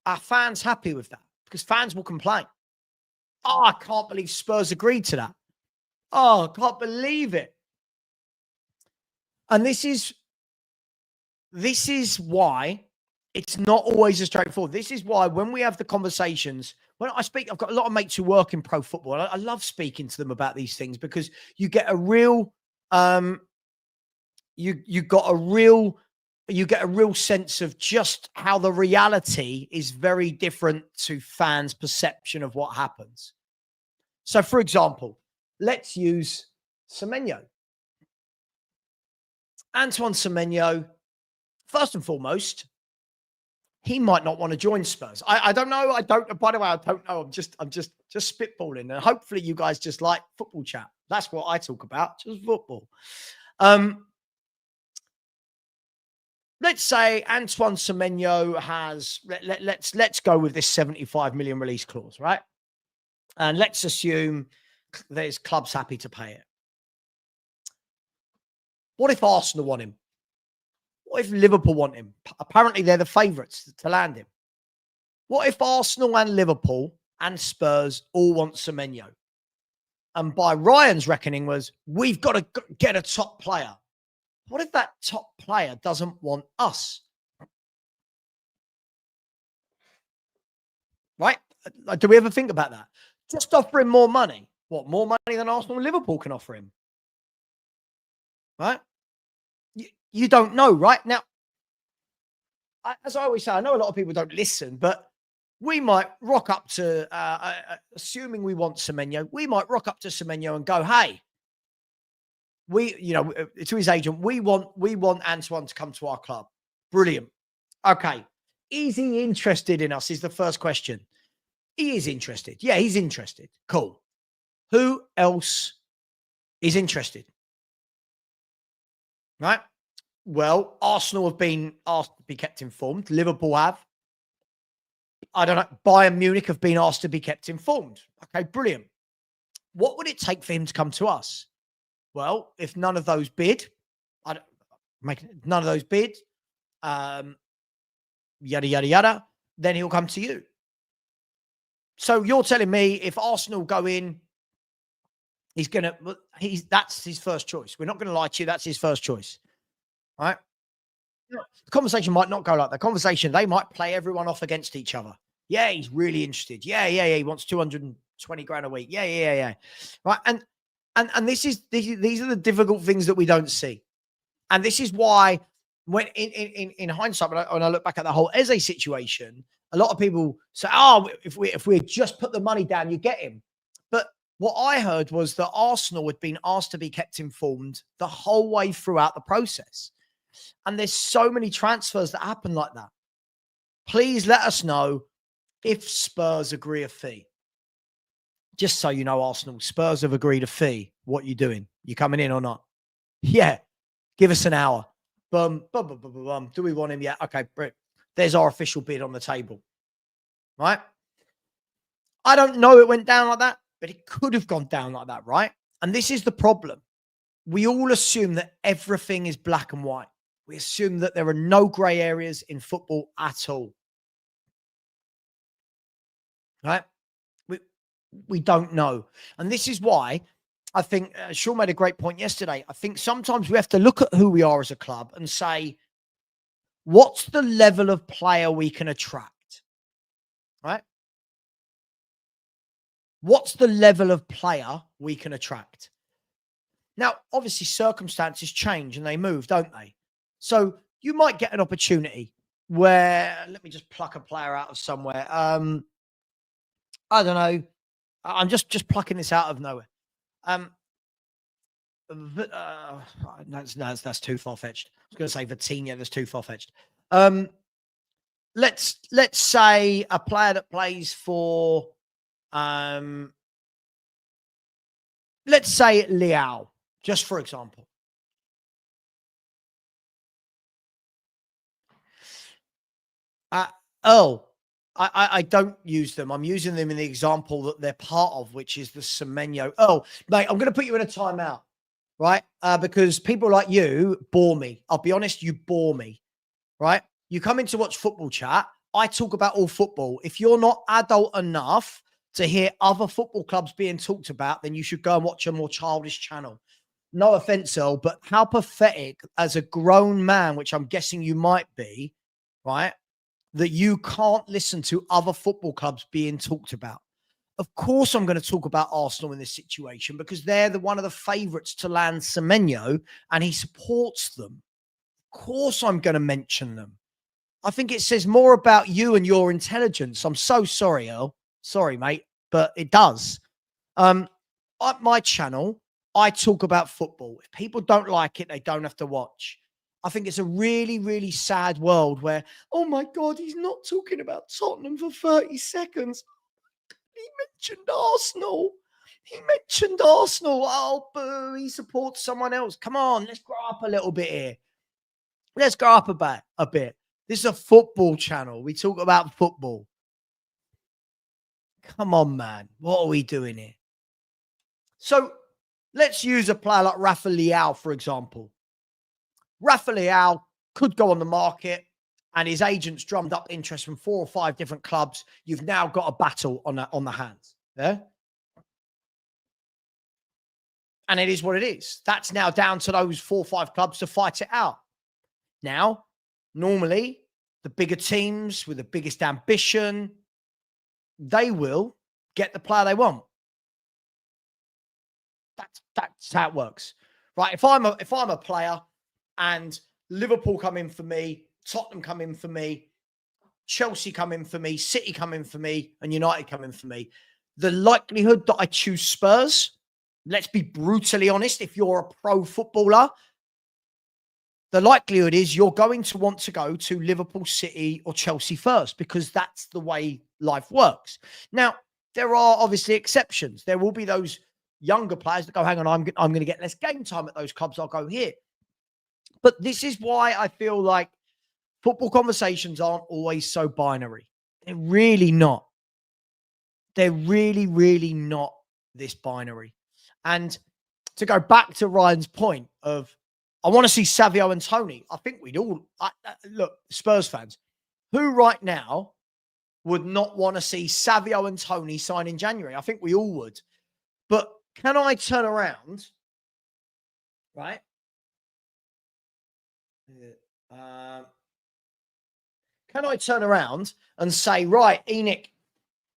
Are fans happy with that? Because fans will complain. Oh, I can't believe Spurs agreed to that. Oh, I can't believe it. And this is why it's not always as straightforward. This is why when we have the conversations, when I speak, I've got a lot of mates who work in pro football. I love speaking to them about these things because you get a real, you get a real sense of just how the reality is very different to fans' perception of what happens. So, for example, let's use Semenyo. Antoine Semenyo, first and foremost, he might not want to join Spurs. I don't know. By the way, I don't know. I'm just spitballing. And hopefully you guys just like football chat. That's what I talk about, just football. Let's say Antoine Semenyo has, let's go with this 75 million release clause, right? And let's assume there's clubs happy to pay it. What if Arsenal want him? What if Liverpool want him? Apparently, they're the favourites to land him. What if Arsenal and Liverpool and Spurs all want Semenyo? And by Ryan's reckoning was, we've got to get a top player. What if that top player doesn't want us? Right? Do we ever think about that? Just offer him more money. What, more money than Arsenal and Liverpool can offer him? Right? You don't know, right? Now, as I always say, I know a lot of people don't listen, but we might rock up to, assuming we want Semenyo, we might rock up to Semenyo and go, hey, to his agent, we want Antoine to come to our club. Brilliant. Okay. Is he interested in us is the first question. He is interested. Yeah, he's interested. Cool. Who else is interested? Right? Well, Arsenal have been asked to be kept informed. Liverpool have. I don't know. Bayern Munich have been asked to be kept informed. Okay, brilliant. What would it take for him to come to us? Well, if none of those bid, yada, yada, yada, then he'll come to you. So you're telling me if Arsenal go in, that's his first choice. We're not going to lie to you. That's his first choice. Right? The conversation might not go like that. Conversation, they might play everyone off against each other. Yeah, he's really interested. Yeah. He wants 220 grand a week. Yeah. Right. And these are the difficult things that we don't see. And this is why when in hindsight, when I look back at the whole Eze situation, a lot of people say, oh, if we had just put the money down, you get him. But what I heard was that Arsenal had been asked to be kept informed the whole way throughout the process. And there's so many transfers that happen like that. Please let us know if Spurs agree a fee. Just so you know, Arsenal, Spurs have agreed a fee. What are you doing? You coming in or not? Yeah. Give us an hour. Boom. Do we want him? Yeah. Okay. There's our official bid on the table. Right? I don't know it went down like that, but it could have gone down like that, right? And this is the problem. We all assume that everything is black and white. We assume that there are no grey areas in football at all. Right? We don't know. And this is why I think Sean made a great point yesterday. I think sometimes we have to look at who we are as a club and say, what's the level of player we can attract? Right? What's the level of player we can attract? Now, obviously, circumstances change and they move, don't they? So you might get an opportunity where, let me just pluck a player out of somewhere. I don't know. I'm just plucking this out of nowhere. That's too far-fetched. I was going to say Vitinha. That's too far-fetched. Let's say a player that plays for, let's say Leao, just for example. I don't use them. I'm using them in the example that they're part of, which is the Semenyo. Oh, mate, I'm going to put you in a timeout, right? Because people like you bore me. I'll be honest, you bore me, right? You come in to watch football chat. I talk about all football. If you're not adult enough to hear other football clubs being talked about, then you should go and watch a more childish channel. No offense, Earl, but how pathetic as a grown man, which I'm guessing you might be, right? That you can't listen to other football clubs being talked about. Of course, I'm going to talk about Arsenal in this situation because they're one of the favourites to land Semenyo and he supports them. Of course, I'm going to mention them. I think it says more about you and your intelligence. I'm so sorry, Earl. Sorry, mate, but it does. On my channel, I talk about football. If people don't like it, they don't have to watch. I think it's a really, really sad world where, oh my God, he's not talking about Tottenham for 30 seconds. He mentioned Arsenal. Oh, boo, he supports someone else. Come on, let's grow up a little bit here. Let's grow up a bit. This is a football channel. We talk about football. Come on, man. What are we doing here? So let's use a player like Rafa Leao, for example. Rafa Leao could go on the market, and his agents drummed up interest from 4 or 5 different clubs. You've now got a battle on the hands. Yeah. And it is what it is. That's now down to those 4 or 5 clubs to fight it out. Now, normally, the bigger teams with the biggest ambition, they will get the player they want. That's how it works, right? If I'm a player and Liverpool come in for me, Tottenham come in for me, Chelsea come in for me, City come in for me, and United come in for me, the likelihood that I choose Spurs, let's be brutally honest, if you're a pro footballer, the likelihood is you're going to want to go to Liverpool, City, or Chelsea first, because that's the way life works. Now, there are obviously exceptions. There will be those younger players that go, hang on, I'm going to get less game time at those clubs. I'll go here. But this is why I feel like football conversations aren't always so binary. They're really not. They're really, really not this binary. And to go back to Ryan's point of, I want to see Savio and Tony. I think we'd all, look, Spurs fans, who right now would not want to see Savio and Tony sign in January? I think we all would. But can I turn around, right? Can I turn around and say, right, Enoch,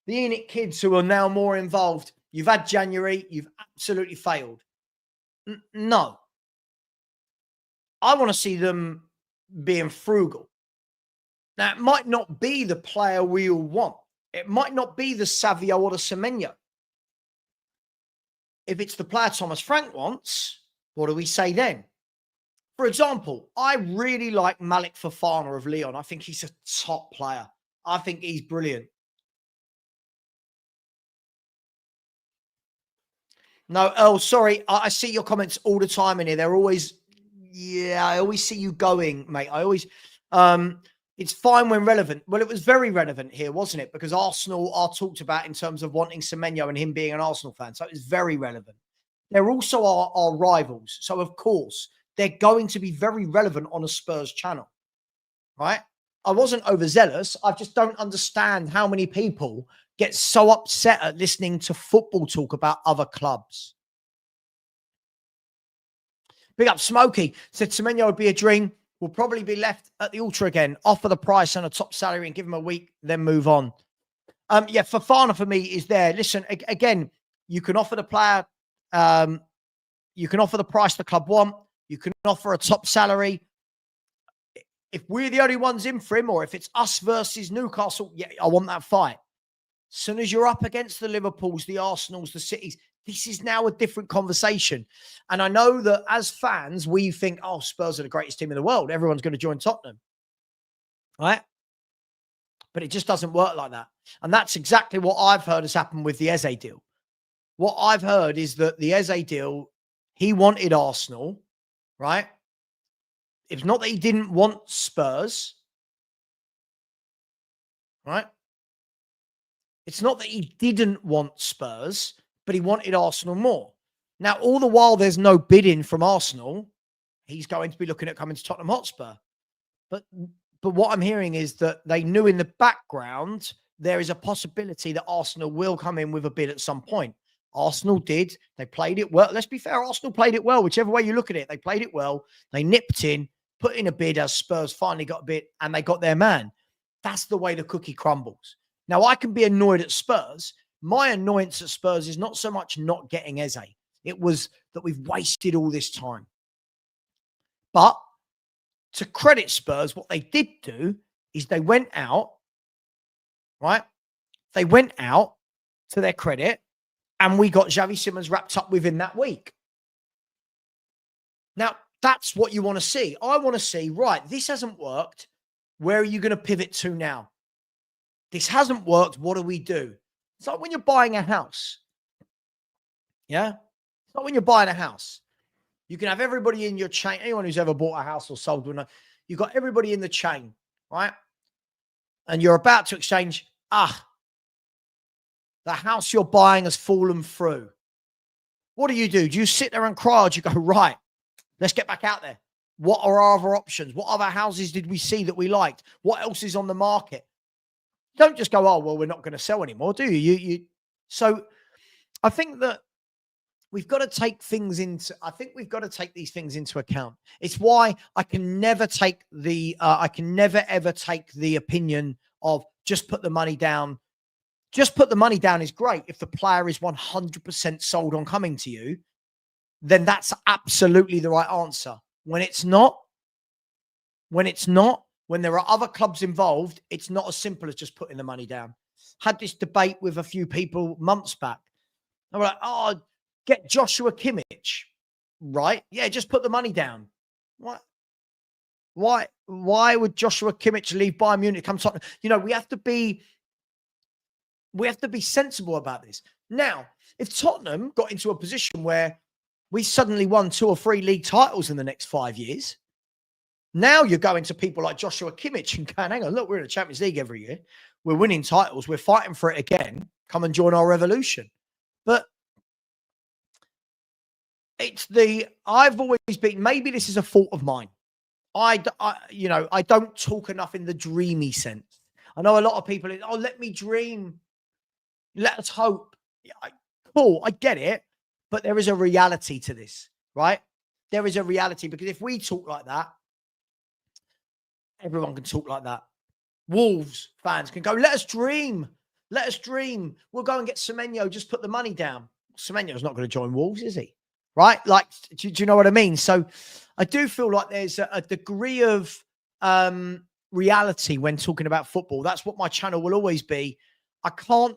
the Enoch kids who are now more involved, you've had January, you've absolutely failed. No. I want to see them being frugal. Now, it might not be the player we all want. It might not be the Savio or the Semenyo. If it's the player Thomas Frank wants, what do we say then? For example, I really like Malik Fofana of Lyon. I think he's a top player. I think he's brilliant. No, oh, sorry. I see your comments all the time in here. They're always, yeah, I always see you going, mate. I always, it's fine when relevant. Well, it was very relevant here, wasn't it? Because Arsenal are talked about in terms of wanting Semenyo and him being an Arsenal fan. So it was very relevant. They're also our rivals. So, of course, they're going to be very relevant on a Spurs channel, right? I wasn't overzealous. I just don't understand how many people get so upset at listening to football talk about other clubs. Big up Smokey. Said Semenyo would be a dream. Will probably be left at the Ultra again. Offer the price and a top salary and give him a week, then move on. Yeah, Fofana for me is there. Listen, again, you can offer the player, you can offer the price the club want. You can offer a top salary. If we're the only ones in for him, or if it's us versus Newcastle, yeah, I want that fight. As soon as you're up against the Liverpools, the Arsenals, the Cities, this is now a different conversation. And I know that as fans, we think, oh, Spurs are the greatest team in the world. Everyone's going to join Tottenham. Right? But it just doesn't work like that. And that's exactly what I've heard has happened with the Eze deal. What I've heard is that the Eze deal, he wanted Arsenal, right? It's not that he didn't want Spurs, right? It's not that he didn't want Spurs, but he wanted Arsenal more. Now, all the while there's no bidding from Arsenal, he's going to be looking at coming to Tottenham Hotspur. But what I'm hearing is that they knew in the background there is a possibility that Arsenal will come in with a bid at some point. Arsenal did. They played it well. Let's be fair, Arsenal played it well. Whichever way you look at it, they played it well. They nipped in, put in a bid as Spurs finally got a bid, and they got their man. That's the way the cookie crumbles. Now, I can be annoyed at Spurs. My annoyance at Spurs is not so much not getting Eze. It was that we've wasted all this time. But to credit Spurs, what they did do is they went out, right? They went out, to their credit, and we got Xavi Simons wrapped up within that week. Now, that's what you want to see. I want to see, right, this hasn't worked. Where are you going to pivot to now? This hasn't worked. What do we do? It's like when you're buying a house. Yeah? It's like when you're buying a house. You can have everybody in your chain. Anyone who's ever bought a house or sold one, you've got everybody in the chain, right? And you're about to exchange. The house you're buying has fallen through. What do? Do you sit there and cry, or do you go, right, let's get back out there? What are our other options? What other houses did we see that we liked? What else is on the market? Don't just go, oh, well, we're not going to sell anymore, do you? So I think that we've got to take things into, I think we've got to take these things into account. It's why I can never take I can never ever take the opinion of just put the money down. Just put the money down is great. If the player is 100% sold on coming to you, then that's absolutely the right answer. When it's not, when there are other clubs involved, it's not as simple as just putting the money down. Had this debate with a few people months back. They were like, oh, get Joshua Kimmich, right? Yeah, just put the money down. What? Why would Joshua Kimmich leave Bayern Munich? Come Tottenham? You know, we have to be sensible about this. Now, if Tottenham got into a position where we suddenly won 2 or 3 league titles in the next 5 years, now you're going to people like Joshua Kimmich and going, hang on, look, we're in the Champions League every year. We're winning titles. We're fighting for it again. Come and join our revolution. But I've always been, maybe this is a fault of mine. I don't talk enough in the dreamy sense. I know a lot of people, oh, let me dream. Let us hope. Yeah, cool, I get it. But there is a reality to this, right? There is a reality, because if we talk like that, everyone can talk like that. Wolves fans can go, let us dream. Let us dream. We'll go and get Semenyo. Just put the money down. Semenyo's not going to join Wolves, is he? Right? Like, do you know what I mean? So I do feel like there's a degree of reality when talking about football. That's what my channel will always be. I can't.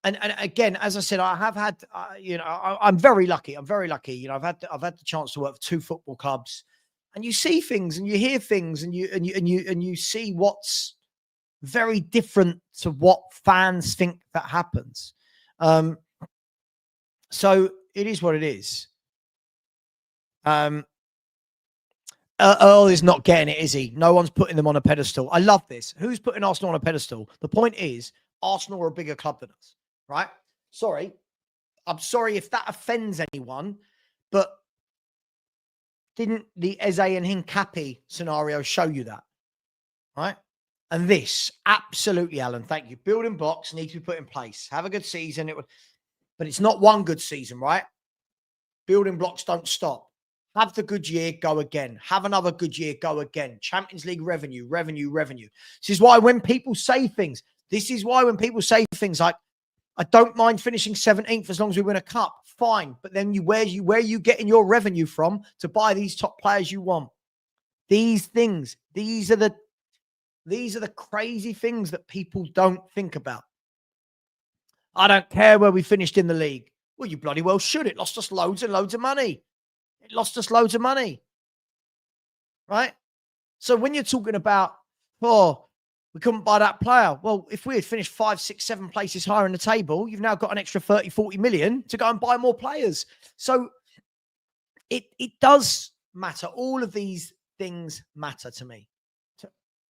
And again, as I said, I have had, I'm very lucky. I'm very lucky. You know, I've had the chance to work for 2 football clubs, and you see things and you hear things and you see what's very different to what fans think that happens. So it is what it is. Earl is not getting it, is he? No one's putting them on a pedestal. I love this. Who's putting Arsenal on a pedestal? The point is, Arsenal are a bigger club than us, right? Sorry. I'm sorry if that offends anyone, but didn't the Eze and Hincapi scenario show you that, right? And this, absolutely, Alan, thank you. Building blocks need to be put in place. Have a good season. But it's not one good season, right? Building blocks don't stop. Have the good year, go again. Have another good year, go again. Champions League revenue. This is why when people say things like, I don't mind finishing 17th as long as we win a cup, fine. But then where are you getting your revenue from to buy these top players you want? These things, these are the crazy things that people don't think about. I don't care where we finished in the league. Well, you bloody well should. It lost us loads and loads of money. Right? So when you're talking about, oh, we couldn't buy that player. Well, if we had finished 5, 6, 7 places higher in the table, you've now got an extra 30, 40 million to go and buy more players. So it does matter. All of these things matter to me.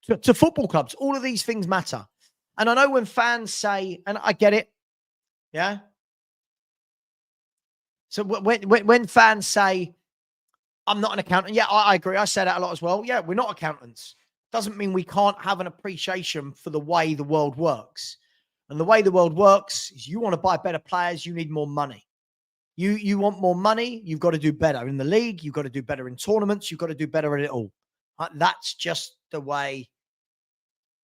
To football clubs, all of these things matter. And I know when fans say, and I get it, yeah? So when fans say, I'm not an accountant, yeah, I agree. I say that a lot as well. Yeah, we're not accountants. Doesn't mean we can't have an appreciation for the way the world works. And the way the world works is you want to buy better players, you need more money. You want more money, you've got to do better in the league, you've got to do better in tournaments, you've got to do better at it all. That's just the way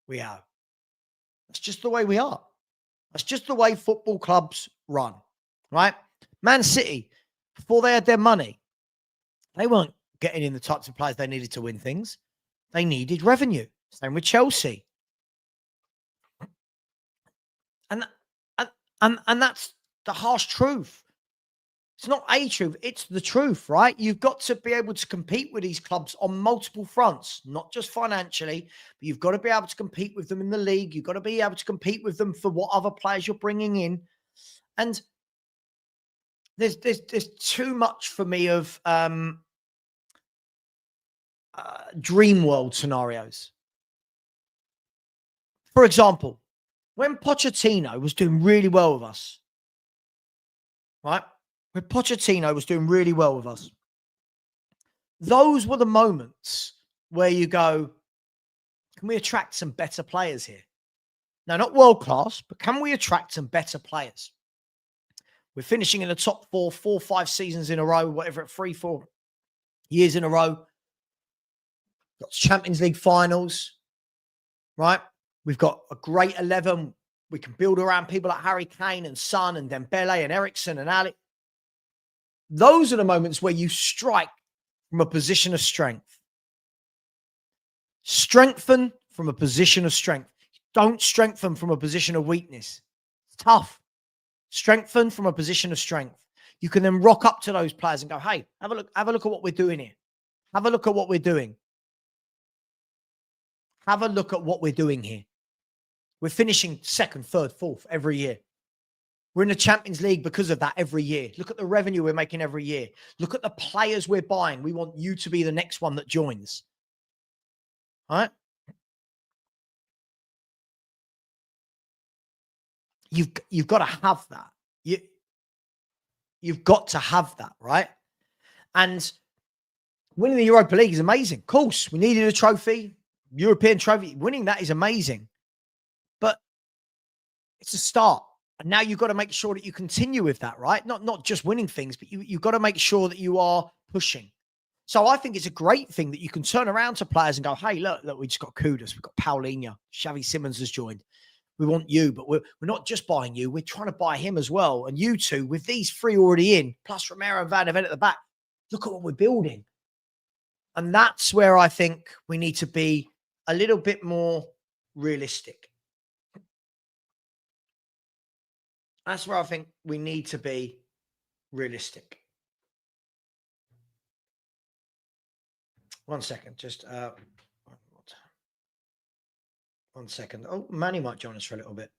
we are. That's just the way we are. That's just the way football clubs run, right? Man City, before they had their money, they weren't getting in the types of players they needed to win things. They needed revenue. Same with Chelsea. And that's the harsh truth. It's not a truth. It's the truth, right? You've got to be able to compete with these clubs on multiple fronts, not just financially, but you've got to be able to compete with them in the league. You've got to be able to compete with them for what other players you're bringing in. And there's too much for me of dream world scenarios. For example, when Pochettino was doing really well with us, right? When Pochettino was doing really well with us, those were the moments where you go, can we attract some better players here? Now, not world class, but can we attract some better players? We're finishing in the top 4, 5 seasons in a row, whatever, 3, 4 years in a row. Got Champions League finals, right? We've got a great 11. We can build around people like Harry Kane and Son and Dembele and Eriksen and Ali. Those are the moments where you strike from a position of strength. Strengthen from a position of strength. Don't strengthen from a position of weakness. It's tough. Strengthen from a position of strength. You can then rock up to those players and go, hey, have a look at what we're doing here. Have a look at what we're doing. Have a look at what we're doing here. We're finishing 2nd, 3rd, 4th every year. We're in the Champions League because of that every year. Look at the revenue we're making every year. Look at the players we're buying. We want you to be the next one that joins. All right? You've got to have that. You've got to have that, right? And winning the Europa League is amazing. Of course, we needed a trophy, European trophy. Winning that is amazing. But it's a start. And now you've got to make sure that you continue with that, right? Not just winning things, but you've got to make sure that you are pushing. So I think it's a great thing that you can turn around to players and go, hey, look, we just got Kudus. We've got Paulinho. Xavi Simons has joined. We want you, but we're not just buying you. We're trying to buy him as well. And you two, with these 3 already in, plus Romero and Van de Ven at the back, look at what we're building. And that's where I think we need to be a little bit more realistic. That's where I think we need to be realistic. One second, just 1 second. Oh, Manny might join us for a little bit.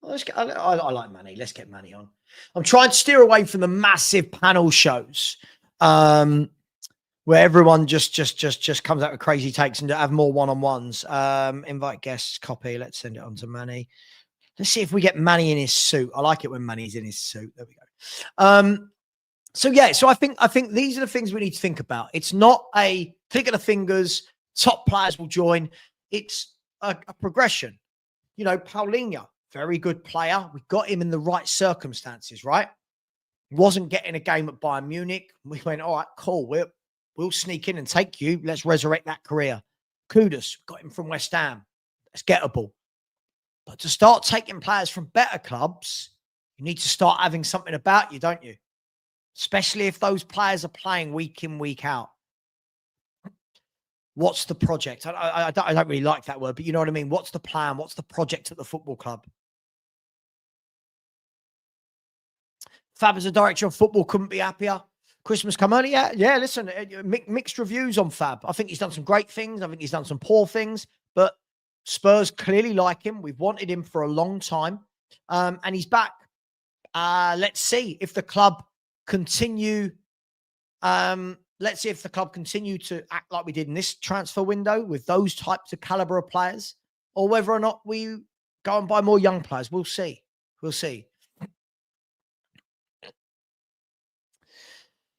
Well, I like Manny. Let's get Manny on. I'm trying to steer away from the massive panel shows where everyone just comes out with crazy takes and have more one-on-ones. Invite guests, copy. Let's send it on to Manny. Let's see if we get Manny in his suit. I like it when Manny's in his suit. There we go. So I think these are the things we need to think about. It's not a click of the fingers, top players will join. It's a progression. You know, Paulinho, very good player. We got him in the right circumstances, right? Wasn't getting a game at Bayern Munich. We went, all right, cool. We'll sneak in and take you. Let's resurrect that career. Kudus, got him from West Ham. That's gettable. But to start taking players from better clubs, you need to start having something about you, don't you? Especially if those players are playing week in, week out. What's the project? I don't really like that word, but you know what I mean? What's the plan? What's the project at the football club? Fab as a director of football couldn't be happier. Christmas come early. Yeah, listen, mixed reviews on Fab. I think he's done some great things. I think he's done some poor things, but Spurs clearly like him. We've wanted him for a long time, and he's back. Let's see if the club continue. Let's see if the club continue to act like we did in this transfer window with those types of caliber of players, or whether or not we go and buy more young players. We'll see. We'll see.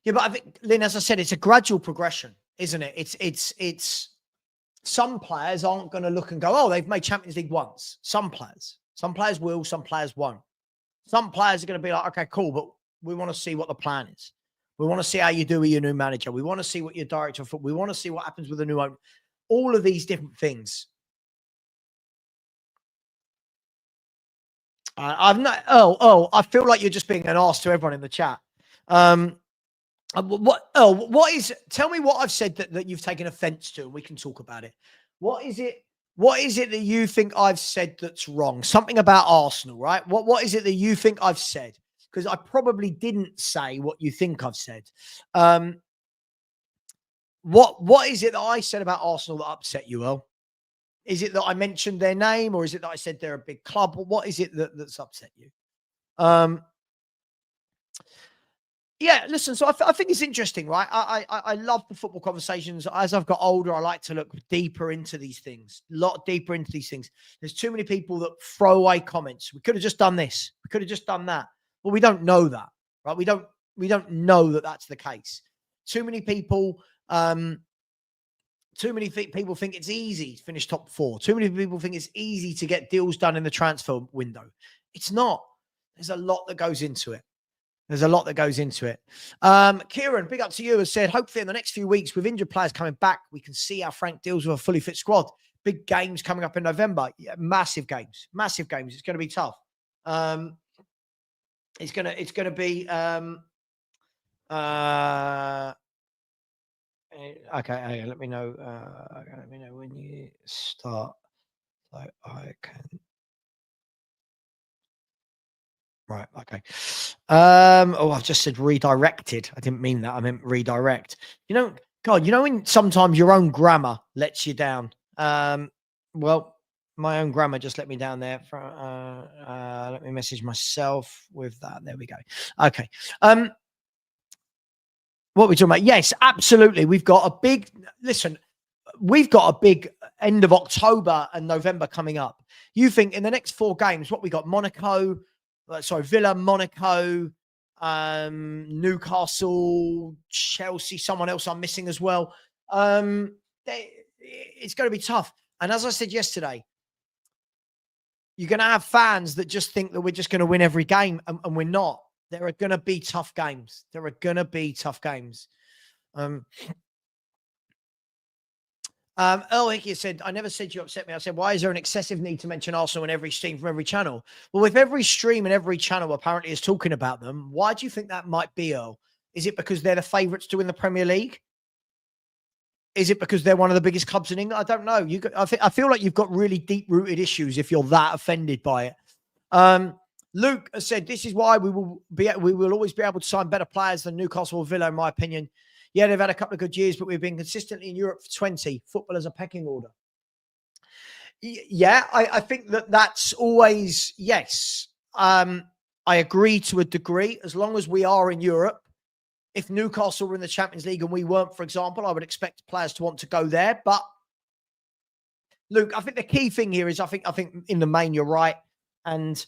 Yeah, but I think, Lynn, as I said, it's a gradual progression, isn't it? It's some players aren't going to look and go, oh, they've made Champions League once. Some players will, some players won't. Some players are going to be like, okay, cool, but we want to see what the plan is. We want to see how you do with your new manager. We want to see what your director of football. We want to see what happens with the new owner. All of these different things. I feel like you're just being an arse to everyone in the chat. Tell me what I've said that you've taken offense to, and we can talk about it. What is it that you think I've said that's wrong? Something about Arsenal, right? What is it that you think I've said? Because I probably didn't say what you think I've said. What is it that I said about Arsenal that upset you, Earl? Is it that I mentioned their name, or is it that I said they're a big club? What is it that's upset you? Yeah, listen, so I think it's interesting, right? I love the football conversations. As I've got older, I like to look deeper into these things, a lot deeper into these things. There's too many people that throw away comments. We could have just done this. We could have just done that. But we don't know that, right? We don't know that that's the case. Too many people Too many people think it's easy to finish top 4. Too many people think it's easy to get deals done in the transfer window. It's not. There's a lot that goes into it. Kieran, big up to you, has said, hopefully in the next few weeks, with injured players coming back, we can see how Frank deals with a fully fit squad. Big games coming up in November. Yeah, massive games. It's going to be tough. It's going to be okay. Let me know. Let me know when you start, so I can. Right. Okay. I've just said redirected. I didn't mean that. I meant redirect. God, when sometimes your own grammar lets you down. Well, my own grammar just let me down there. Let me message myself with that. There we go. Okay. What are we talking about? Yes, absolutely. We've got a big end of October and November coming up. You think in the next 4 games, what we got? Villa, Monaco, Newcastle, Chelsea, someone else I'm missing as well. It's going to be tough. And as I said yesterday, you're going to have fans that just think that we're just going to win every game, and we're not. There are going to be tough games. Earl Hickey said, I never said you upset me. I said, why is there an excessive need to mention Arsenal in every stream from every channel? Well, if every stream and every channel apparently is talking about them, why do you think that might be, Earl? Is it because they're the favourites to win the Premier League? Is it because they're one of the biggest clubs in England? I don't know. I feel like you've got really deep-rooted issues if you're that offended by it. Luke has said, this is why we will always be able to sign better players than Newcastle or Villa, in my opinion. Yeah, they've had a couple of good years, but we've been consistently in Europe for 20. Football as a pecking order. Yeah, I think that's always, yes. I agree to a degree. As long as we are in Europe, if Newcastle were in the Champions League and we weren't, for example, I would expect players to want to go there. But Luke, I think the key thing here is I think in the main you're right. And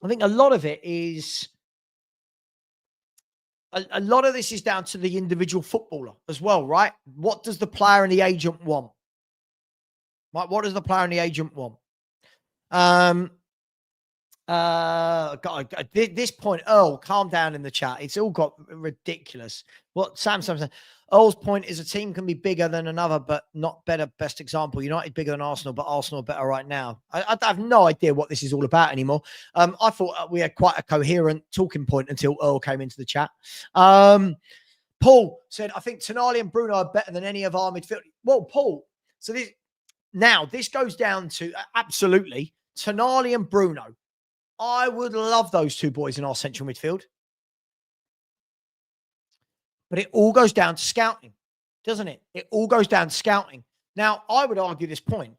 I think a lot of it is... A lot of this is down to the individual footballer as well, right? What does the player and the agent want? Right? What does the player and the agent want? At this point, Earl, calm down in the chat. It's all got ridiculous. What Sam said. Earl's point is a team can be bigger than another, but not better. Best example, United bigger than Arsenal, but Arsenal are better right now. I have no idea what this is all about anymore. I thought we had quite a coherent talking point until Earl came into the chat. Paul said, I think Tonali and Bruno are better than any of our midfield. Well, Paul, so this goes down to absolutely Tonali and Bruno. I would love those 2 boys in our central midfield. But it all goes down to scouting, doesn't it? It all goes down to scouting. Now, I would argue this point.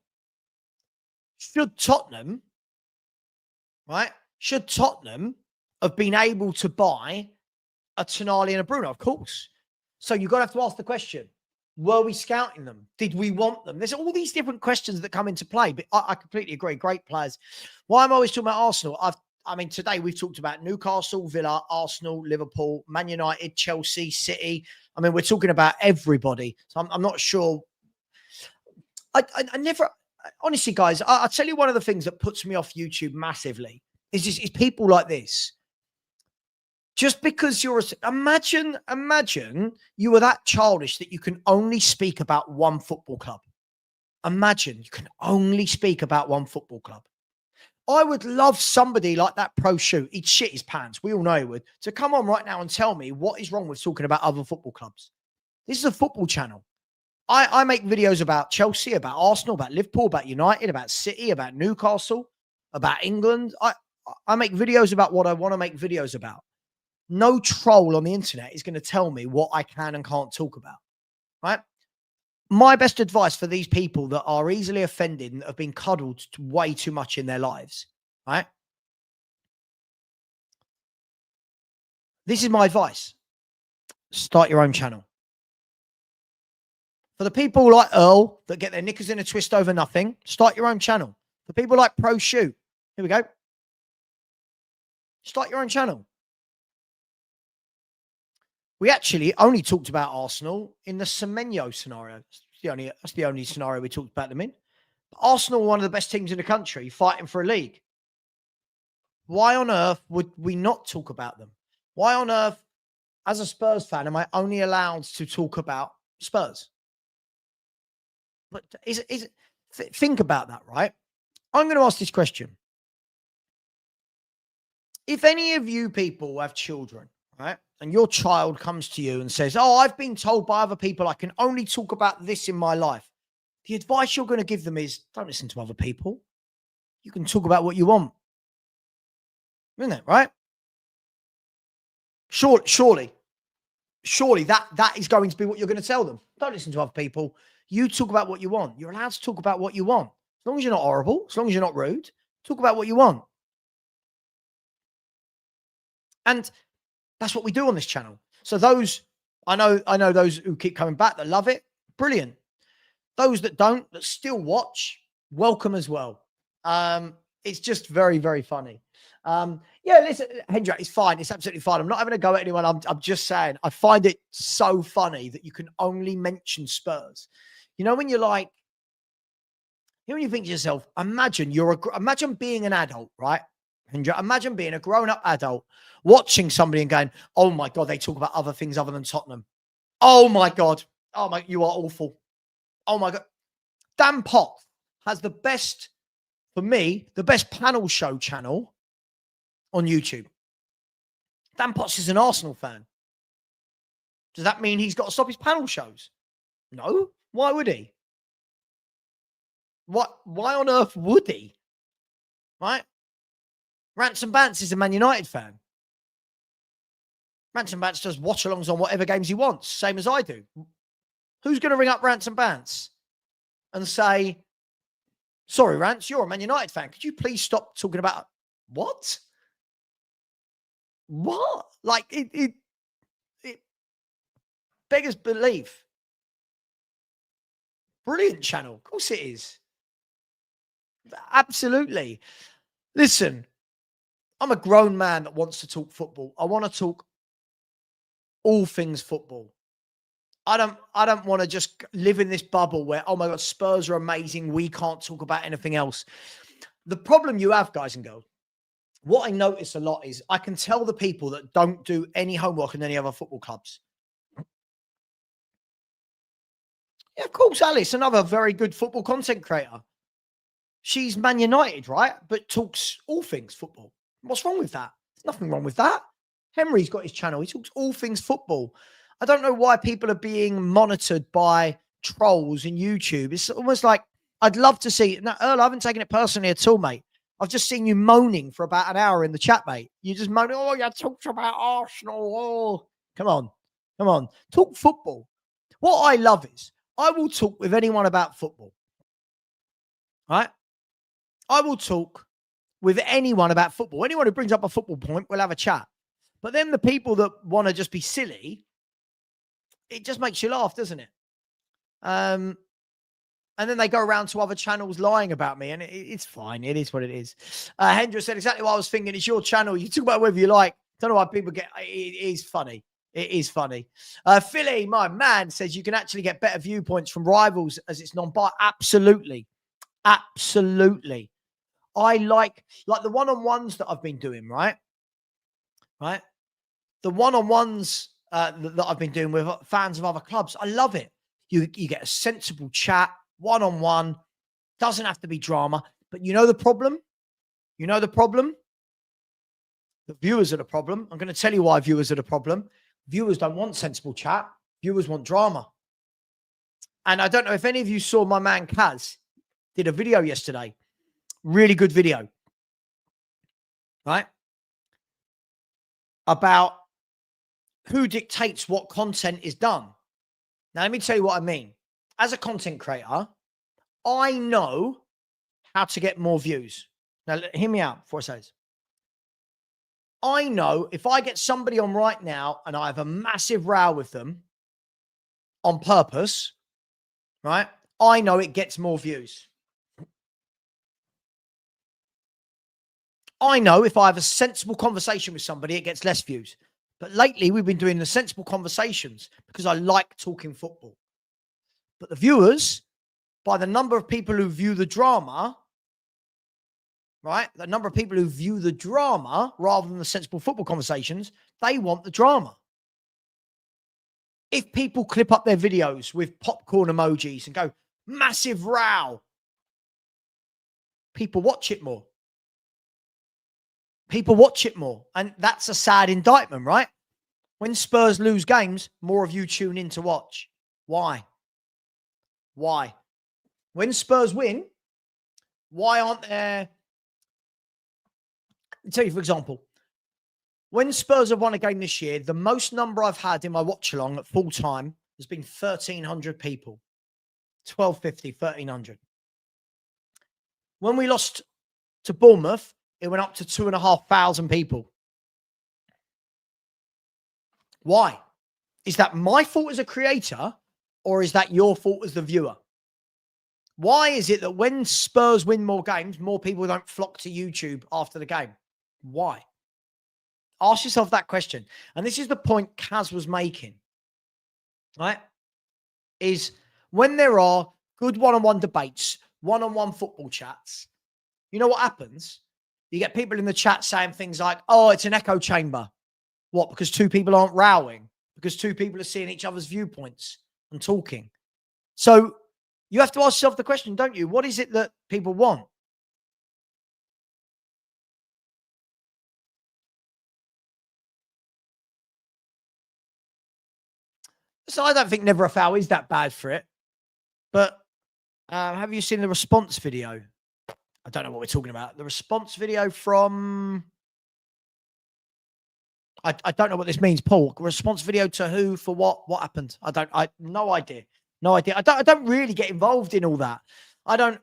Should Tottenham have been able to buy a Tonali and a Bruno? Of course. So you've got to have to ask the question, were we scouting them? Did we want them? There's all these different questions that come into play, but I completely agree. Great players. Why I'm always talking about Arsenal, today we've talked about Newcastle, Villa, Arsenal, Liverpool, Man United, Chelsea, City. We're talking about everybody. So I'm not sure. I never, honestly, guys, I'll tell you one of the things that puts me off YouTube massively is people like this. Just because imagine you were that childish that you can only speak about one football club. Imagine you can only speak about one football club. I would love somebody like that Pro Shoot. He'd shit his pants. We all know he would. To come on right now and tell me what is wrong with talking about other football clubs. This is a football channel. I make videos about Chelsea, about Arsenal, about Liverpool, about United, about City, about Newcastle, about England. I make videos about what I want to make videos about. No troll on the internet is going to tell me what I can and can't talk about, right? My best advice for these people that are easily offended and have been cuddled way too much in their lives, right? This is my advice. Start your own channel. For the people like Earl that get their knickers in a twist over nothing, start your own channel. For people like Pro Shoot, here we go. Start your own channel. We actually only talked about Arsenal in the Semenyo scenario. That's the only scenario we talked about them in. But Arsenal are one of the best teams in the country fighting for a league. Why on earth would we not talk about them? Why on earth, as a Spurs fan, am I only allowed to talk about Spurs? But think about that, right? I'm going to ask this question. If any of you people have children, right, and your child comes to you and says, oh, I've been told by other people I can only talk about this in my life, the advice you're going to give them is don't listen to other people. You can talk about what you want. Isn't it, right? Surely that is going to be what you're going to tell them. Don't listen to other people. You talk about what you want. You're allowed to talk about what you want. As long as you're not horrible, as long as you're not rude, talk about what you want. And that's what we do on this channel. So those, I know those who keep coming back that love it, brilliant. Those that don't, that still watch, welcome as well. It's just very, very funny. Yeah, listen, Hendra, it's fine. It's absolutely fine. I'm not having a go at anyone. I'm just saying, I find it so funny that you can only mention Spurs. You know, when you're like, you know, when you think to yourself, imagine being an adult, right? Hendra, imagine being a grown-up adult watching somebody and going, oh my God, they talk about other things other than Tottenham. Oh my God. Oh my, you are awful. Oh my God. Dan Potts has the best, for me, the best panel show channel on YouTube. Dan Potts is an Arsenal fan. Does that mean he's got to stop his panel shows? No. Why would he? Why on earth would he? Right? Ransom Bance is a Man United fan. Ransom Bance does watch-alongs on whatever games he wants, same as I do. Who's going to ring up Ransom Bance and say, sorry, Rance, you're a Man United fan. Could you please stop talking about what? What? Like, it beggars belief. Brilliant channel. Of course it is. Absolutely. Listen, I'm a grown man that wants to talk football. I want to talk all things football. I don't want to just live in this bubble where, oh my God, Spurs are amazing. We can't talk about anything else. The problem you have, guys and girls, what I notice a lot is I can tell the people that don't do any homework in any other football clubs. Yeah, of course, Alice, another very good football content creator. She's Man United, right? But talks all things football. What's wrong with that? There's nothing wrong with that. Henry's got his channel. He talks all things football. I don't know why people are being monitored by trolls in YouTube. It's almost like I'd love to see. Now, Earl, I haven't taken it personally at all, mate. I've just seen you moaning for about an hour in the chat, mate. You just moaning, oh, you talked about Arsenal. Oh, come on. Talk football. What I love is I will talk with anyone about football. Right? I will talk with anyone about football. Anyone who brings up a football point, we'll have a chat. But then the people that want to just be silly, it just makes you laugh, doesn't it? And then they go around to other channels lying about me, and it's fine. It is what it is. Hendra said exactly what I was thinking. It's your channel. You talk about whatever you like. Don't know why people get. It is funny. It is funny. Philly, my man, says you can actually get better viewpoints from rivals as it's non-biased. Absolutely. Absolutely. I like the one-on-ones that I've been doing, right? Right? The one-on-ones that I've been doing with fans of other clubs. I love it. You get a sensible chat, one-on-one. Doesn't have to be drama. But you know the problem? You know the problem? The viewers are the problem. I'm going to tell you why viewers are the problem. Viewers don't want sensible chat. Viewers want drama. And I don't know if any of you saw my man Kaz did a video yesterday. Really good video. Right? About who dictates what content is done. Now, let me tell you what I mean. As a content creator, I know how to get more views. Now, hear me out before I say this. I know if I get somebody on right now and I have a massive row with them on purpose, right? I know it gets more views. I know if I have a sensible conversation with somebody, it gets less views. But lately, we've been doing the sensible conversations because I like talking football. But the viewers, by the number of people who view the drama, right? The number of people who view the drama rather than the sensible football conversations, they want the drama. If people clip up their videos with popcorn emojis and go, massive row, people watch it more. People watch it more. And that's a sad indictment, right? When Spurs lose games, more of you tune in to watch. Why? Why? When Spurs win, why aren't there... I'll tell you, for example, when Spurs have won a game this year, the most number I've had in my watch along at full time has been 1,300 people. 1,250, 1,300. When we lost to Bournemouth, it went up to 2,500 people. Why? Is that my fault as a creator, or is that your fault as the viewer? Why is it that when Spurs win more games, more people don't flock to YouTube after the game? Why? Ask yourself that question. And this is the point Kaz was making, right? Is when there are good one-on-one debates, one-on-one football chats, you know what happens? You get people in the chat saying things like, oh, it's an echo chamber. What? Because two people aren't rowing? Because two people are seeing each other's viewpoints and talking. So you have to ask yourself the question, don't you? What is it that people want? So I don't think Never a Foul is that bad for it. But have you seen the response video? I don't know what we're talking about. The response video from... I don't know what this means, Paul. Response video to who, for what? What happened? No idea. No idea. I don't really get involved in all that. I don't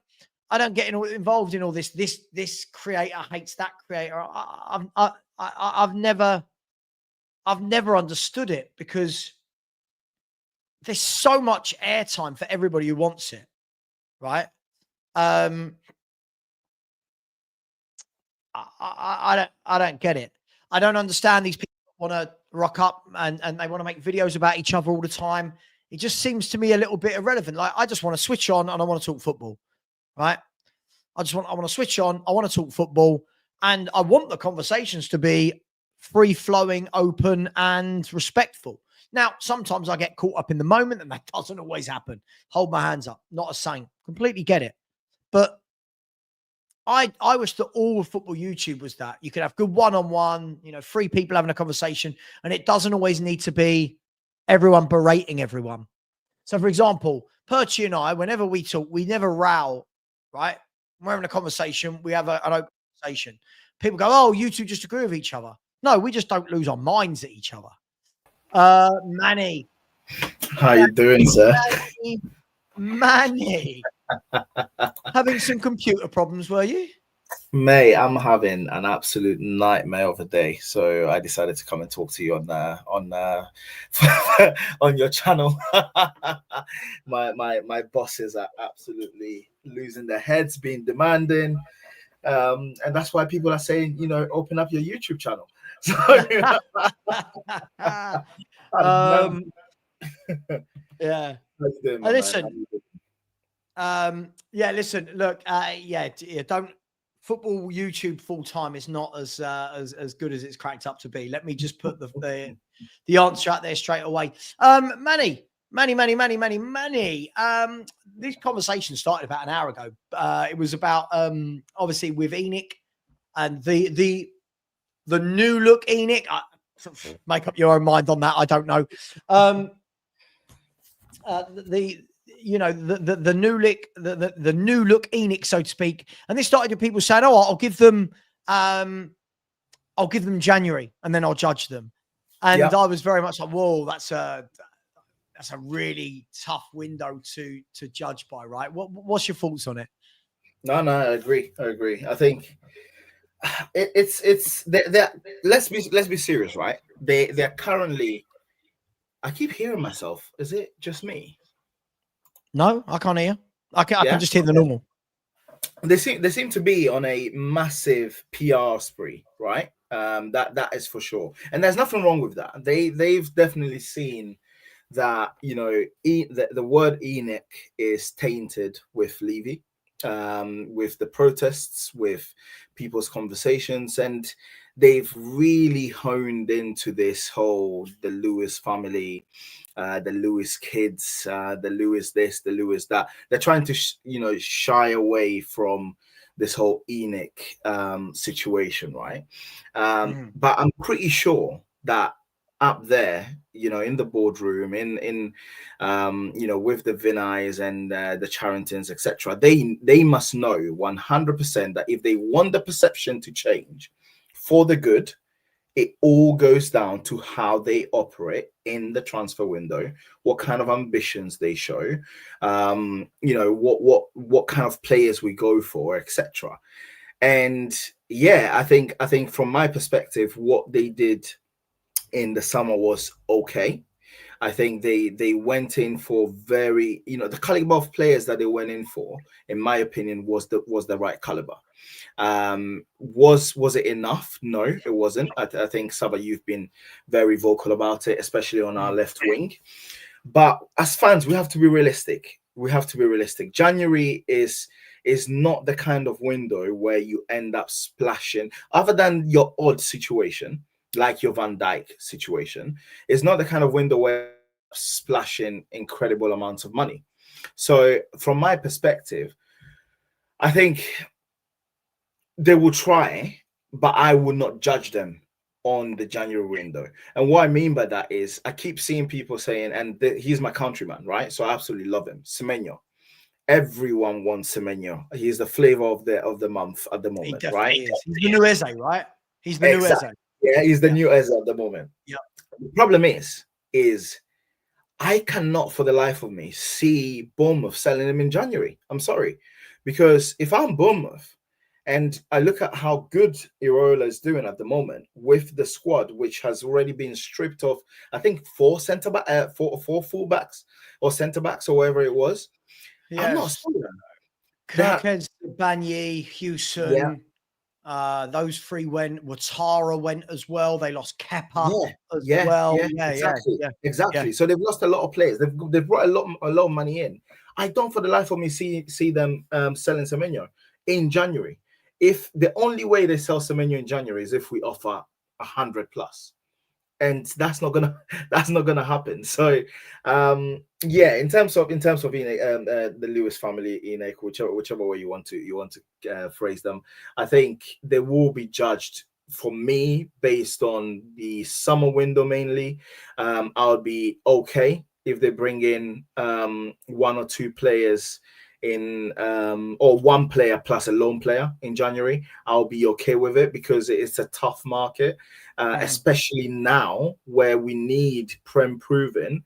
get involved in all this. This creator hates that creator. I've never understood it because there's so much airtime for everybody who wants it, right? I don't get it. I don't understand these people want to rock up and they want to make videos about each other all the time. It just seems to me a little bit irrelevant. Like, I just want to switch on and I want to talk football, right? I want to switch on. I want to talk football, and I want the conversations to be free flowing, open, and respectful. Now, sometimes I get caught up in the moment, and that doesn't always happen. Hold my hands up. Not a saint. Completely get it. But I wish that all of football YouTube was that. You could have good one-on-one, you know, three people having a conversation, and it doesn't always need to be everyone berating everyone. So, for example, Perchi and I, whenever we talk, we never row, right? We're having a conversation. We have an open conversation. People go, oh, you two just agree with each other. No, we just don't lose our minds at each other. Manny. How you doing, sir? Manny. Having some computer problems, were you? Mate, I'm having an absolute nightmare of a day, so I decided to come and talk to you on your channel. my bosses are absolutely losing their heads, being demanding, and that's why people are saying, you know, open up your YouTube channel. So, yeah. Doing, listen. Listen, look, don't football YouTube full time is not as good as it's cracked up to be. Let me just put the answer out there straight away. Manny. This conversation started about an hour ago. It was about obviously with Enoch and the new look Enoch. Make up your own mind on that. I don't know. The new look, the new look Enoch, so to speak. And this started with people saying, "Oh, I'll give them January, and then I'll judge them." And I was very much like, "Whoa, that's a really tough window to judge by, right?" What's your thoughts on it? No, I agree. I think it's let's be serious, right? They're currently. I keep hearing myself. Is it just me? No, I can't hear. I can just hear the normal. They seem to be on a massive PR spree, right? That is for sure, and there's nothing wrong with that. They've definitely seen that, you know, the word Enoch is tainted with Levy, with the protests, with people's conversations, and they've really honed into this whole the Lewis family, the Lewis kids, the Lewis this, the Lewis that. They're trying to shy away from this whole Enoch situation, right? But I'm pretty sure that up there, in the boardroom, in with the Vinays and the Charringtons, etc., they must know 100% that if they want the perception to change for the good, it all goes down to how they operate in the transfer window, what kind of ambitions they show, what kind of players we go for, etc. And yeah, I think from my perspective, what they did in the summer was okay. I think they went in for very, the caliber of players that they went in for, in my opinion, was the right caliber. Was it enough? No, it wasn't. I think, Savva, you've been very vocal about it, especially on our left wing. But as fans, we have to be realistic. January is not the kind of window where you end up splashing, other than your odd situation, like your Van Dijk situation. It's not the kind of window where splashing incredible amounts of money. So from my perspective, I think they will try, but I will not judge them on the January window. And what I mean by that is, I keep seeing people saying, and he's my countryman, right? So I absolutely love him, Semenyo. Everyone wants Semenyo. He's the flavor of the month at the moment, right? Is. He's the new Eze, right? He's the new Eze. Yeah, he's the new Eze at the moment. Yeah. The problem is I cannot for the life of me see Bournemouth selling him in January. I'm sorry. Because if I'm Bournemouth and I look at how good Iraola is doing at the moment with the squad, which has already been stripped of, I think, four fullbacks or centre backs or whatever it was. Yes. I'm not selling them. Kirkhead, Banyi, Hewson, those three went. Ouattara went as well. They lost Kepa as well. Exactly. So they've lost a lot of players. They've brought a lot of money in. I don't for the life of me see them selling Semenyo in January. If the only way they sell Semenyo in January is if we offer 100+, and that's not gonna happen. So in terms of the Lewis family, Enoch, whichever way you want to phrase them, I think they will be judged, for me, based on the summer window mainly. I'll be okay if they bring in one or two players in or one player plus a loan player in January. I'll be okay with it, because it's a tough market, especially now where we need prem proven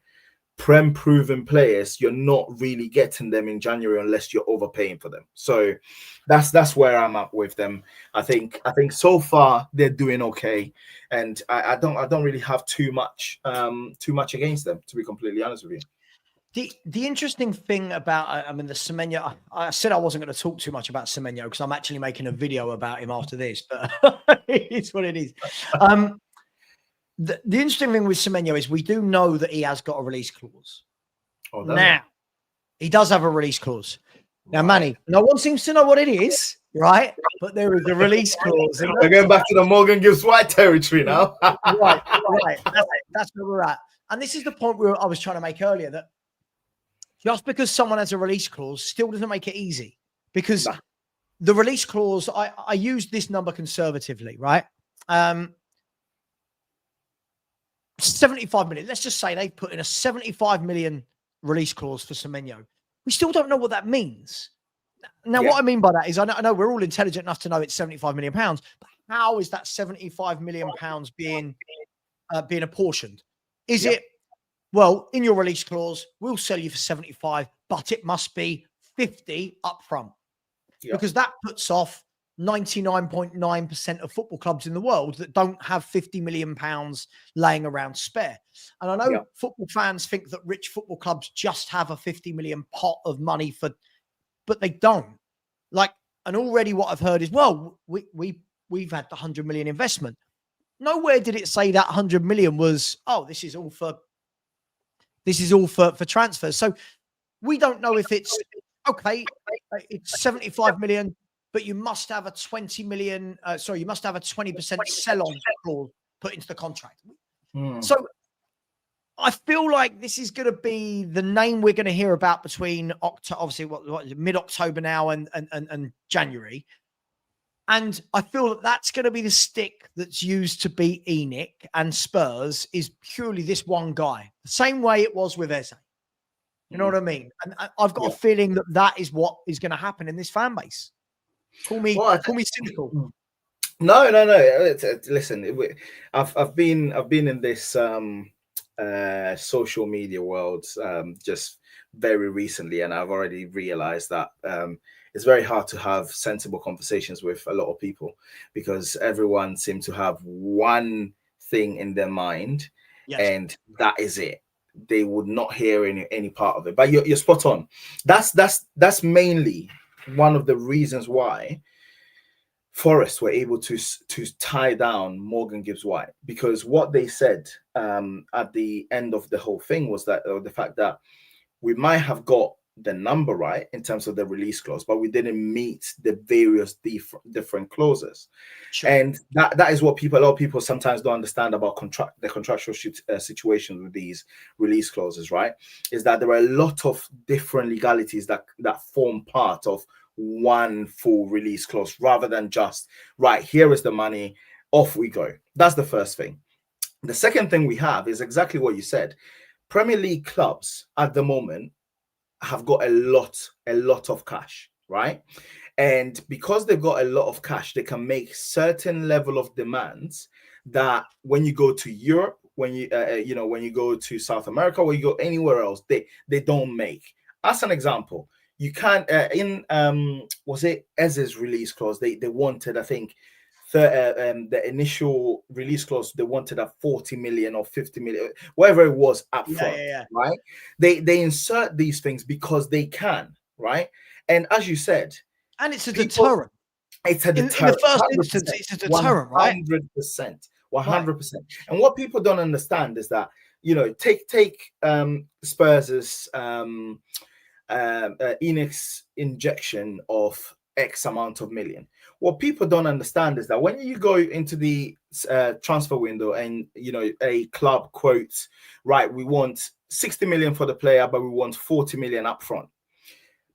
players. You're not really getting them in January unless you're overpaying for them. So that's where I'm at with them. I think so far they're doing okay, and I don't really have too much against them, to be completely honest with you. The interesting thing about, the Semenyo, I said I wasn't going to talk too much about Semenyo because I'm actually making a video about him after this, but it's what it is. The interesting thing with Semenyo is we do know that he has got a release clause. Now, he does have a release clause. Now, Manny, no one seems to know what it is, right? But there is a release clause. We're going back to the Morgan Gibbs White territory now. right. That's where we're at. And this is the point where I was trying to make earlier, that just because someone has a release clause still doesn't make it easy, because the release clause, I use this number conservatively, right? 75 million. Let's just say they put in a 75 million release clause for Semenyo. We still don't know what that means. Now, what I mean by that is, I know we're all intelligent enough to know it's 75 million pounds, but how is that 75 million pounds being apportioned? Is it, well, in your release clause, we'll sell you for 75, but it must be 50 up front, because that puts off 99.9% of football clubs in the world that don't have 50 million pounds laying around spare. And I know football fans think that rich football clubs just have a 50 million pot of money but they don't. And already what I've heard is, well, we've had the 100 million investment. Nowhere did it say that 100 million was, oh, this is all for transfers. So we don't know if it's okay. It's 75 million, but you must have a 20 million. You must have a 20% sell-on clause put into the contract. So I feel like this is going to be the name we're going to hear about between obviously what mid-October now and January. And I feel that that's going to be the stick that's used to beat ENIC and Spurs is purely this one guy. The same way it was with Eze. You know what I mean? And I've got a feeling that that is what is going to happen in this fan base. Call me cynical. No. Listen, I've been in this social media world just very recently, and I've already realized that it's very hard to have sensible conversations with a lot of people because everyone seems to have one thing in their mind, and that is it. They would not hear any part of it. But you're spot on. That's mainly one of the reasons why Forest were able to tie down Morgan Gibbs-White, because what they said at the end of the whole thing was that the fact that we might have got the number right in terms of the release clause, but we didn't meet the various different clauses. Sure. And that is what a lot of people sometimes don't understand about the contractual situations with these release clauses, right? Is that there are a lot of different legalities that form part of one full release clause rather than just, right, here is the money, off we go. That's the first thing. The second thing we have is exactly what you said. Premier League clubs at the moment have got a lot of cash, right? And because they've got a lot of cash, they can make certain level of demands that when you go to Europe, when you when you go to South America, when you go anywhere else, they don't make. As an example, you can't was it Eze's release clause? They wanted, I think, the initial release clause, they wanted a 40 million or 50 million, whatever it was up front, right? They insert these things because they can, right? And as you said, and it's a deterrent. It's a deterrent. In the first instance, it's a deterrent, 100%, right? 100%. And what people don't understand is that, take Spurs' ENIC's injection of X amount of million. What people don't understand is that when you go into the transfer window and a club quotes, right, we want 60 million for the player, but we want 40 million up front.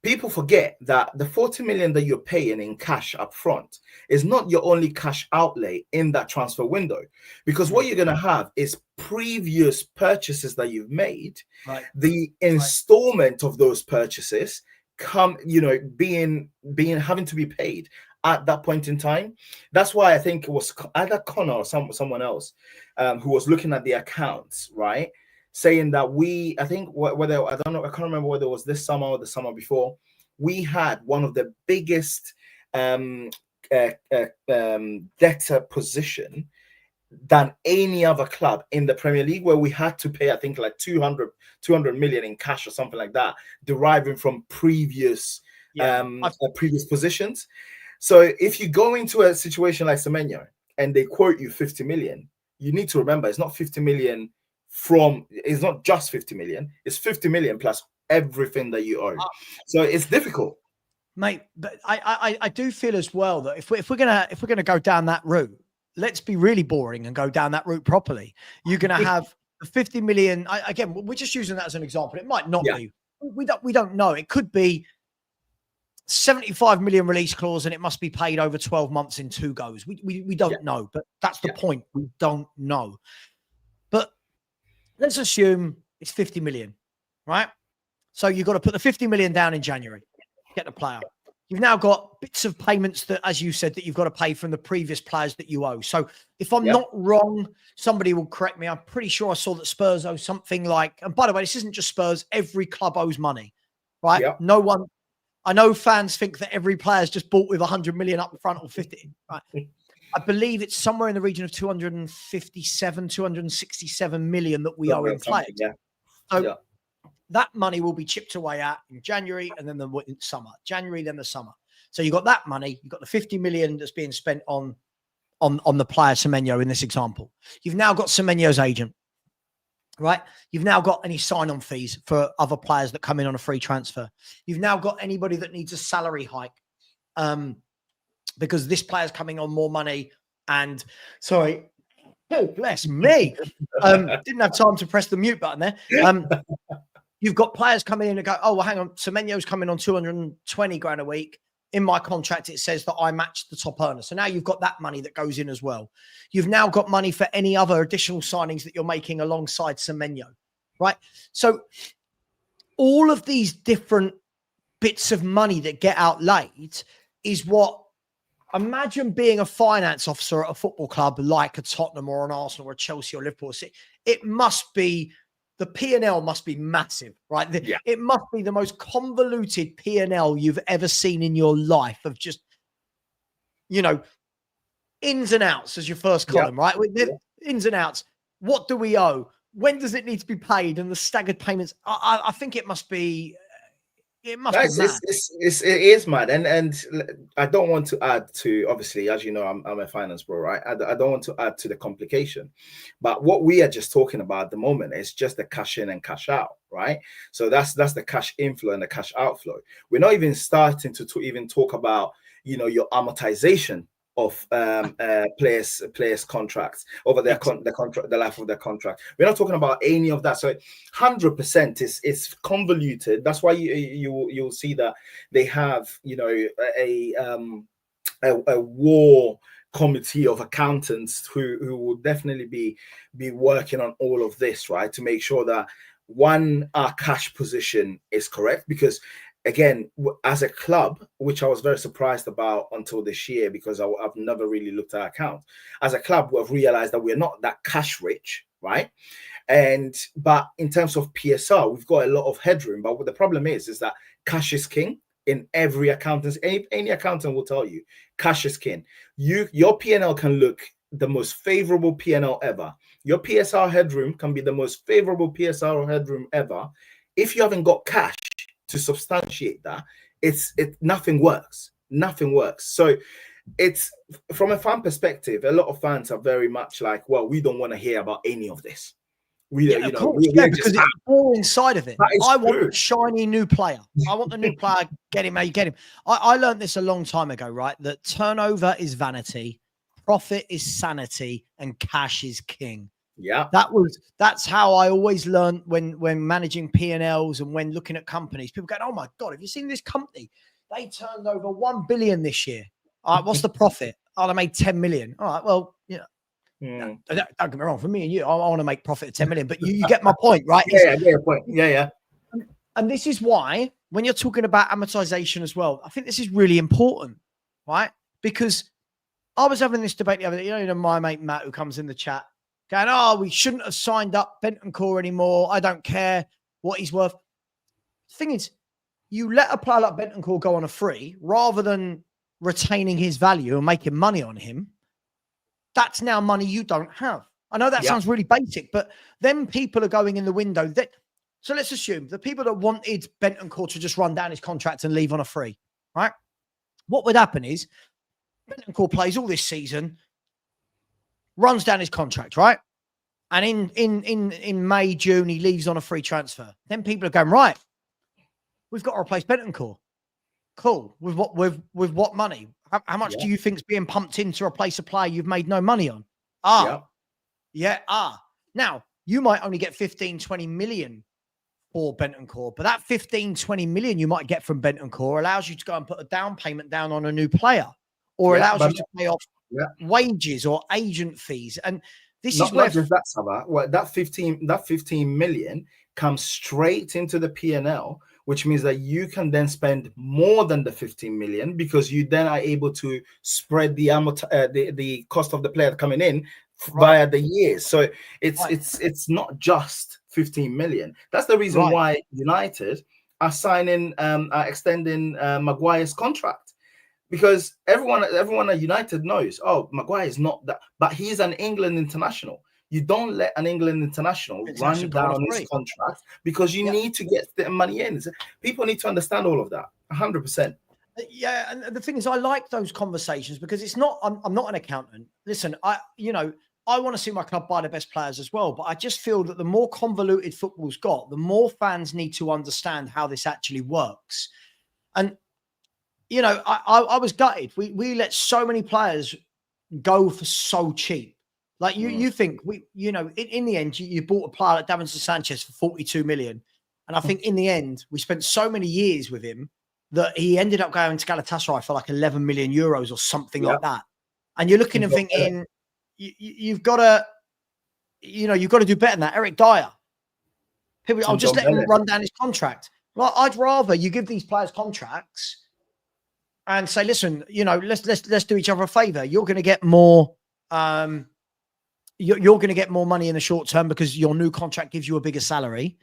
People forget that the 40 million that you're paying in cash up front is not your only cash outlay in that transfer window, because what you're going to have is previous purchases that you've made, right? The installment of those purchases come, being having to be paid at that point in time. That's why I think it was either Connor or someone else who was looking at the accounts, right? Saying that I think whether, I don't know, I can't remember whether it was this summer or the summer before, we had one of the biggest debtor position than any other club in the Premier League, where we had to pay, I think, like 200 million in cash or something like that, deriving from previous positions. So if you go into a situation like Semenyo and they quote you 50 million, you need to remember it's not 50 million it's not just 50 million, it's 50 million plus everything that you owe. So it's difficult, mate. But I do feel as well that if we're gonna go down that route, let's be really boring and go down that route properly. You're gonna have 50 million. Again, we're just using that as an example. It might not be. We don't know. It could be 75 million release clause and it must be paid over 12 months in 2 goes. We don't know, but that's the point. We don't know. But let's assume it's 50 million, right? So you've got to put the 50 million down in January, get the player. You've now got bits of payments that, as you said, that you've got to pay from the previous players that you owe. So if I'm not wrong, somebody will correct me. I'm pretty sure I saw that Spurs owe something like, and by the way, this isn't just Spurs, every club owes money, right? Yep. No one, I know fans think that every player's just bought with 100 million up front or 50, right? I believe it's somewhere in the region of 267 million that we owe in players. So that money will be chipped away at in January and then the summer. January, then the summer. So you've got that money. You've got the 50 million that's being spent on on the player Semenyo in this example. You've now got Semenyo's agent, right? You've now got any sign-on fees for other players that come in on a free transfer. You've now got anybody that needs a salary hike because this player's coming on more money. And sorry, oh, bless me. Didn't have time to press the mute button there. You've got players coming in and go, oh, well, hang on. Semenyo's coming on 220 grand a week. In my contract, it says that I match the top earner. So now you've got that money that goes in as well. You've now got money for any other additional signings that you're making alongside Semenyo, right? So all of these different bits of money that get outlaid is what, imagine being a finance officer at a football club like a Tottenham or an Arsenal or a Chelsea or Liverpool. It must be, the P&L must be massive, right? It must be the most convoluted P&L you've ever seen in your life of just, you know, ins and outs as your first column, right? Ins and outs. What do we owe? When does it need to be paid? And the staggered payments. I think it must be... It must be mad. It is mad, and I don't want to add to, obviously, as you know, I'm a finance bro, right? I don't want to add to the complication, but what we are just talking about at the moment is just the cash in and cash out, right? So that's the cash inflow and the cash outflow. We're not even starting to even talk about, you know, your amortization of players' contracts over their the life of their contract. We're not talking about any of that. So 100% is convoluted. That's why you'll see that they have, you know, a war committee of accountants who will definitely be working on all of this, right, to make sure that our cash position is correct. Because again, as a club, which I was very surprised about until this year, because I've never really looked at accounts. As a club, we've realized that we're not that cash rich, right? But in terms of PSR, we've got a lot of headroom. But what the problem is that cash is king in every accountant. Any accountant will tell you, cash is king. Your P&L can look the most favorable P&L ever. Your PSR headroom can be the most favorable PSR headroom ever. If you haven't got cash to substantiate that, nothing works. So it's, from a fan perspective, a lot of fans are very much like, well, we don't want to hear about any of this. Because it's all inside of it. I want a shiny new player. I want the new player. Get him how you get him. I learned this a long time ago, right? That turnover is vanity, profit is sanity, and cash is king. Yeah, that's how I always learned when managing P&Ls and when looking at companies. People go, "Oh my God, have you seen this company? They turned over 1 billion this year. All right, what's the profit? Oh, they made 10 million. All right, well, yeah. Don't get me wrong. For me and you, I want to make profit of 10 million, but you get my point, right? Yeah. And this is why when you're talking about amortization as well, I think this is really important, right? Because I was having this debate the other day. You know, my mate Matt, who comes in the chat, going, oh, we shouldn't have signed up Bentancur anymore. I don't care what he's worth. The thing is, you let a player like Bentancur go on a free rather than retaining his value and making money on him. That's now money you don't have. I know that sounds really basic, but then people are going in the window. So let's assume the people that wanted Bentancur to just run down his contract and leave on a free, right? What would happen is Bentancur plays all this season, runs down his contract, right? And in May, June, he leaves on a free transfer. Then people are going, right, we've got to replace Bentancur. Cool. With what money? How much do you think is being pumped in to replace a player you've made no money on? Now, you might only get 15, 20 million for Bentancur, but that 15, 20 million you might get from Bentancur allows you to go and put a down payment down on a new player, or allows you to pay off wages or agent fees. And this is where... Not just that, Savva. Well, that 15 million comes straight into the P&L, which means that you can then spend more than the 15 million because you then are able to spread the cost of the player coming in via the years. So it's not just 15 million. That's the reason why United are extending Maguire's contract, because everyone at United knows, oh, Maguire is not that, but he's an England international. You don't let an England international run down his contract because you need to get the money in. People need to understand all of that, 100%. Yeah, and the thing is, I like those conversations because it's not. I'm not an accountant. Listen, I want to see my club buy the best players as well, but I just feel that the more convoluted football's got, the more fans need to understand how this actually works. And I was gutted. We let so many players go for so cheap. Like you think in the end you bought a player like Davinson Sanchez for 42 million, and I think in the end we spent so many years with him that he ended up going to Galatasaray for like 11 million euros or something like that. And you're looking and thinking, you've got to, you've got to do better than that. Eric Dyer, people, I'll just let him run down his contract. Well, I'd rather you give these players contracts and say, listen, let's do each other a favor. You're going to get more. You're going to get more money in the short term because your new contract gives you a bigger salary.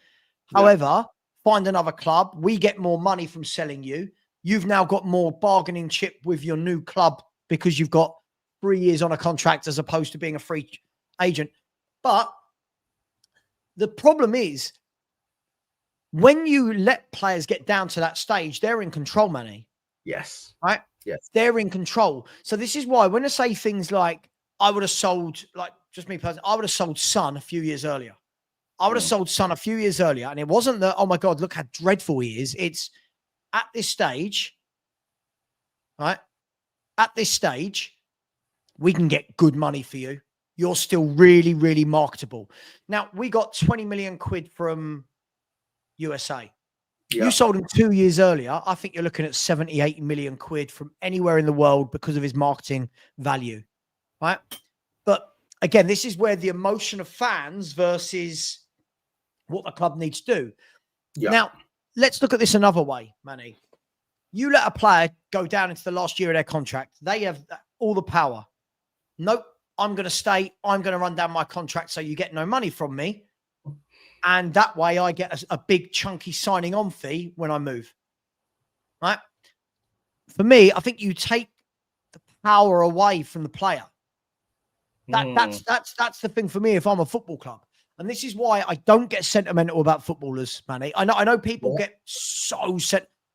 Yeah. However, find another club. We get more money from selling you. You've now got more bargaining chip with your new club because you've got 3 years on a contract as opposed to being a free agent. But the problem is when you let players get down to that stage, they're in control, Manny. Yes. Right? Yes. They're in control. So this is why when I say things like, I would have sold, like just me personally, I would have sold Son a few years earlier. I would have sold Son a few years earlier. And it wasn't that, oh my God, look how dreadful he is. It's at this stage, right? At this stage, we can get good money for you. You're still really, really marketable. Now, we got 20 million quid from USA. Yeah. You sold him 2 years earlier. I think you're looking at 70, 80 million quid from anywhere in the world because of his marketing value, right? But again, this is where the emotion of fans versus what the club needs to do. Yeah. Now, let's look at this another way, Manny. You let a player go down into the last year of their contract. They have all the power. Nope, I'm going to stay. I'm going to run down my contract so you get no money from me. And that way I get a big chunky signing on fee when I move. Right? For me, I think you take the power away from the player. That's the thing for me if I'm a football club. And this is why I don't get sentimental about footballers, Manny. I know people get so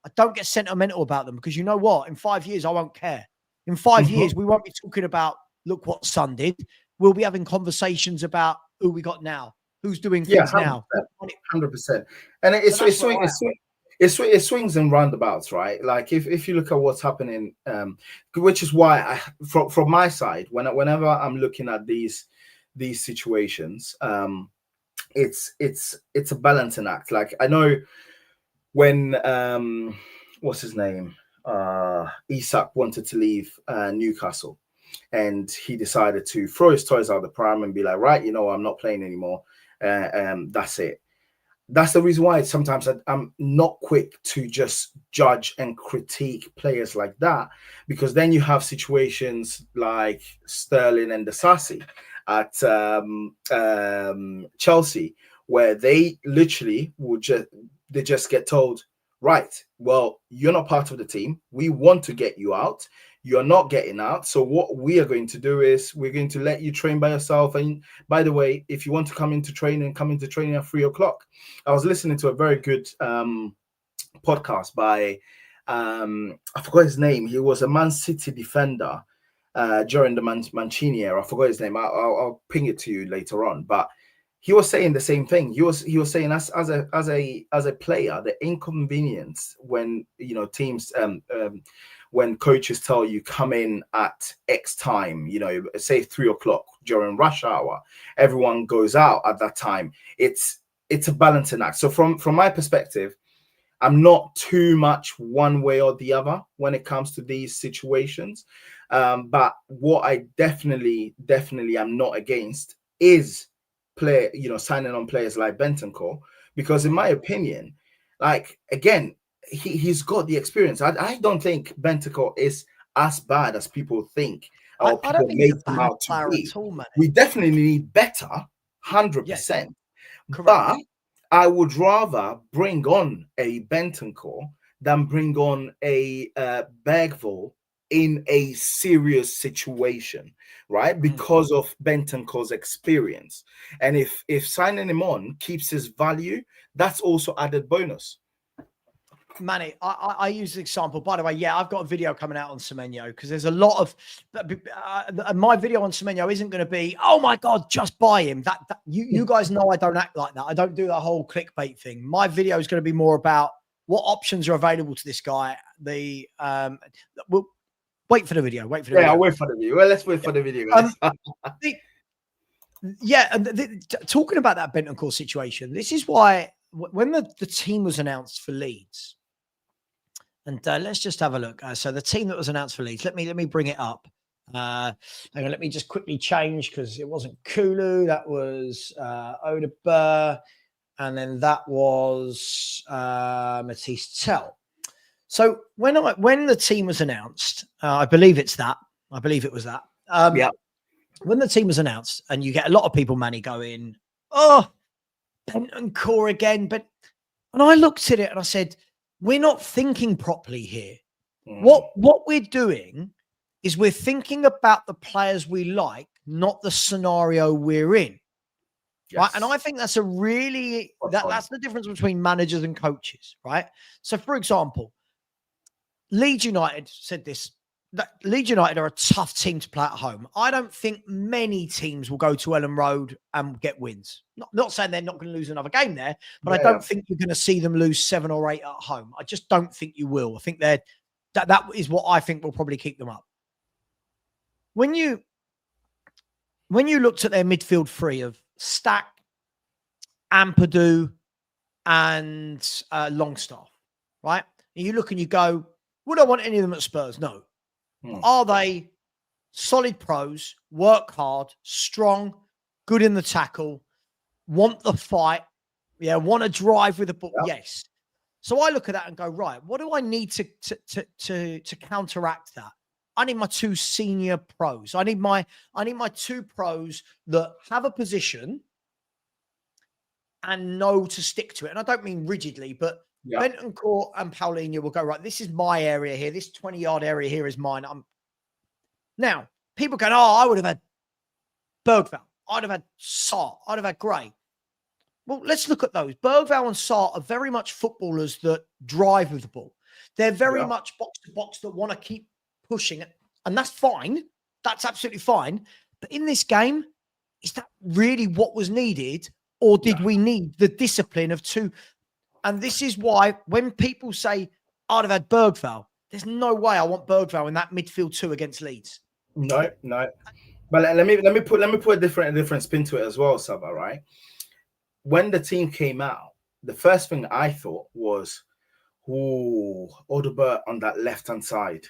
I don't get sentimental about them because you know what? In 5 years, I won't care. In 5 years, we won't be talking about, look what Son did. We'll be having conversations about who we got now, who's doing things now. 100%. And it swings and roundabouts, right? Like if you look at what's happening, which is why from my side, whenever I'm looking at these situations, it's a balancing act. Like I know when what's his name, Isak wanted to leave Newcastle, and he decided to throw his toys out of the pram and be like, right, I'm not playing anymore. That's it. That's the reason why sometimes I'm not quick to just judge and critique players like that, because then you have situations like Sterling and Disasi at Chelsea, where they literally they just get told, right, well, you're not part of the team. We want to get you out. You're not getting out. So what we are going to do is we're going to let you train by yourself. And by the way, if you want to come into training at 3:00. I was listening to a very good podcast by, I forgot his name. He was a Man City defender during the Mancini era. I forgot his name. I'll ping it to you later on. But he was saying the same thing. He was saying as a player, the inconvenience when teams when coaches tell you come in at X time, say 3:00 during rush hour, everyone goes out at that time. It's a balancing act. So from my perspective, I'm not too much one way or the other when it comes to these situations. But what I definitely am not against is signing on players like Bentancur, because in my opinion, like again, he's got the experience. I don't think Bentancur is as bad as people think, or people make him out to be. We definitely need better, 100%. But I would rather bring on a Bentancur than bring on a Bergvall in a serious situation, right? Because of Bentancur's experience. And if signing him on keeps his value, that's also added bonus. Manny, I use the example. By the way, yeah, I've got a video coming out on Semenyo because there's a lot of my video on Semenyo isn't going to be, oh my God, just buy him. That you guys know I don't act like that. I don't do the whole clickbait thing. My video is going to be more about what options are available to this guy. We'll wait for the video. Wait for the video. Yeah, I'll wait for the video. Well, let's wait for the video, guys. Talking about that Bentancur situation, this is why when the team was announced for Leeds, and let's just have a look. So the team that was announced for Leeds, let me bring it up. Hang on, let me just quickly change because it wasn't Kulu, that was Odeber, and then that was Matisse Tell. So when the team was announced, I believe it's that. I believe it was that. Yeah. When the team was announced, and you get a lot of people, Manny, going, oh, Bentancur again. And I looked at it and I said, we're not thinking properly here. What we're doing is we're thinking about the players we like, not the scenario we're in. Yes. Right. And I think that's a really, that's the difference between managers and coaches, right? So, for example, Leeds United said this. Leeds United are a tough team to play at home. I don't think many teams will go to Elland Road and get wins. Not saying they're not going to lose another game there, but I don't think you're going to see them lose 7 or 8 at home. I just don't think you will. I think that is what I think will probably keep them up. When you looked at their midfield three of Stack, Ampadu, and Longstaff, right? And you look and you go, would I want any of them at Spurs? No. Are they solid pros, work hard, strong, good in the tackle, want the fight, want to drive with the ball? Yep. Yes. So I look at that and go, right, what do I need to counteract that? I need my 2 senior pros. I need my 2 pros that have a position and know to stick to it. And I don't mean rigidly, but Bentancur and Paulinho will go, right, this is my area here. This 20-yard area here is mine. Now, people go, oh, I would have had Bergvall. I'd have had Sarr. I'd have had Gray. Well, let's look at those. Bergvall and Sarr are very much footballers that drive with the ball. They're very much box-to-box that want to keep pushing it. And that's fine. That's absolutely fine. But in this game, is that really what was needed? Or did we need the discipline of 2? And this is why when people say, I'd have had Bergvall, there's no way I want Bergvall in that midfield 2 against Leeds. No. But let me put a different spin to it as well, Savva, right? When the team came out, the first thing I thought was, Odegaard on that left-hand side.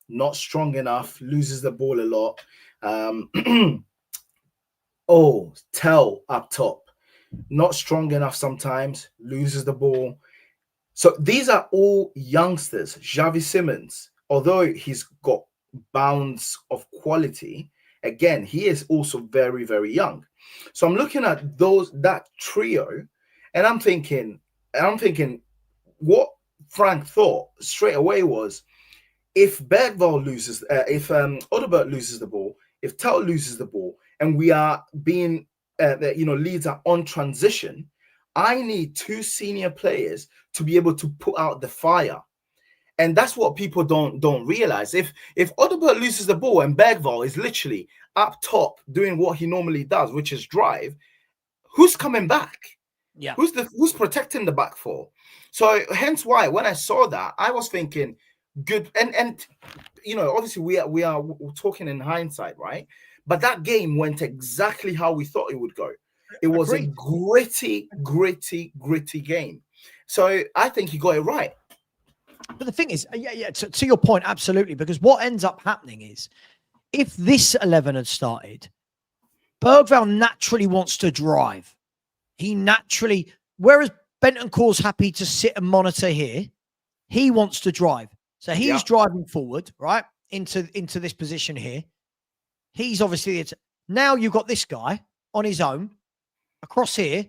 Not strong enough, loses the ball a lot. Tell up top. Not strong enough sometimes, loses the ball. So these are all youngsters. Xavi Simons, although he's got bounds of quality, again, he is also very, very young. So I'm looking at that trio, and I'm thinking what Frank thought straight away was, if Bergvall loses, if Odegaard loses the ball, if Tell loses the ball, and we are being Leeds are on transition, I need 2 senior players to be able to put out the fire. And that's what people don't realize. If Odegaard loses the ball and Bergvall is literally up top doing what he normally does, which is drive, who's coming back? Yeah. Who's protecting the back 4? So hence why when I saw that, I was thinking good. And obviously we are talking in hindsight, right? But that game went exactly how we thought it would go. It was a gritty game. So I think he got it right. But the thing is, to your point, absolutely. Because what ends up happening is, if this 11 had started, Bergvall naturally wants to drive. Whereas Bentancur's happy to sit and monitor here, he wants to drive. So he's driving forward, right, into this position here. He's obviously now you've got this guy on his own across here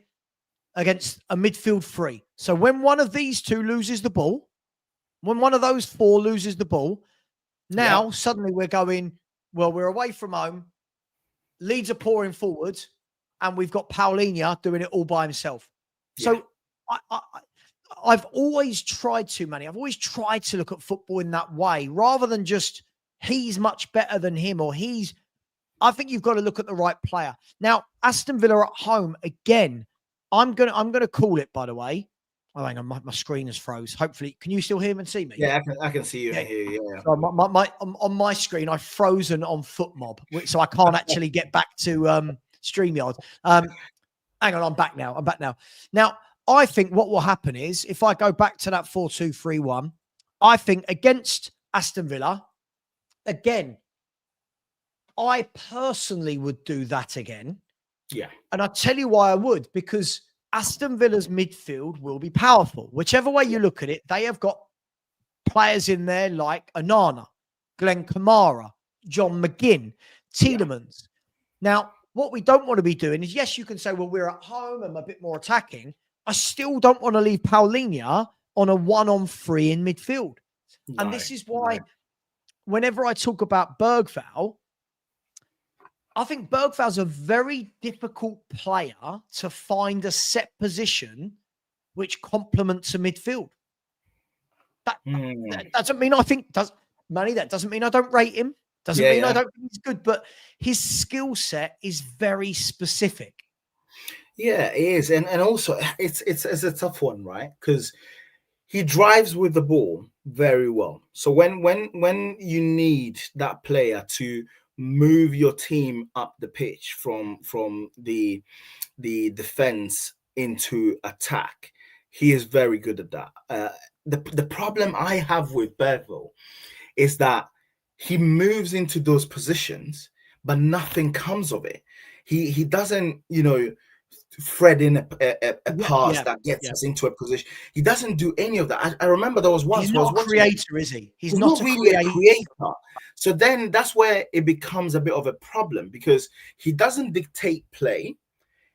against a midfield 3. So when one of these 2 loses the ball, when one of those 4 loses the ball, now suddenly we're going, well, we're away from home. Leeds are pouring forward, and we've got Paulinho doing it all by himself. So I've always tried to, Manny. I've always tried to look at football in that way, rather than just he's much better than him or he's. I think you've got to look at the right player. Now, Aston Villa at home again. I'm gonna call it. By the way, oh, hang on, my screen is froze. Hopefully, can you still hear me and see me? Yeah, I can see you and hear you. Yeah. So on my screen, I've frozen on FootMob, so I can't actually get back to StreamYard. Hang on, I'm back now. Now, I think what will happen is if I go back to that 4-2-3-1, I think against Aston Villa, again, I personally would do that again. Yeah. And I'll tell you why I would, because Aston Villa's midfield will be powerful. Whichever way you look at it, they have got players in there like Onana, Glenn Kamara, John McGinn, Tielemans. Now, what we don't want to be doing is, yes, you can say, well, we're at home and a bit more attacking. I still don't want to leave Paulinho on a 1-on-3 in midfield. No, and this is why whenever I talk about Bergvall, I think Bergvall's a very difficult player to find a set position which complements a midfield. That doesn't mean I think Manny. That doesn't mean I don't rate him. Doesn't mean I don't think he's good. But his skill set is very specific. Yeah, it is, and also it's a tough one, right? Because he drives with the ball very well. So when you need that player to move your team up the pitch from the defense into attack, he is very good at that. The problem I have with Bergvall is that he moves into those positions, but nothing comes of it. He doesn't, thread in a pass that gets us into a position. He doesn't do any of that. I remember there was once. He's not a creator, is he? He's not really a creator. So then that's where it becomes a bit of a problem, because he doesn't dictate play.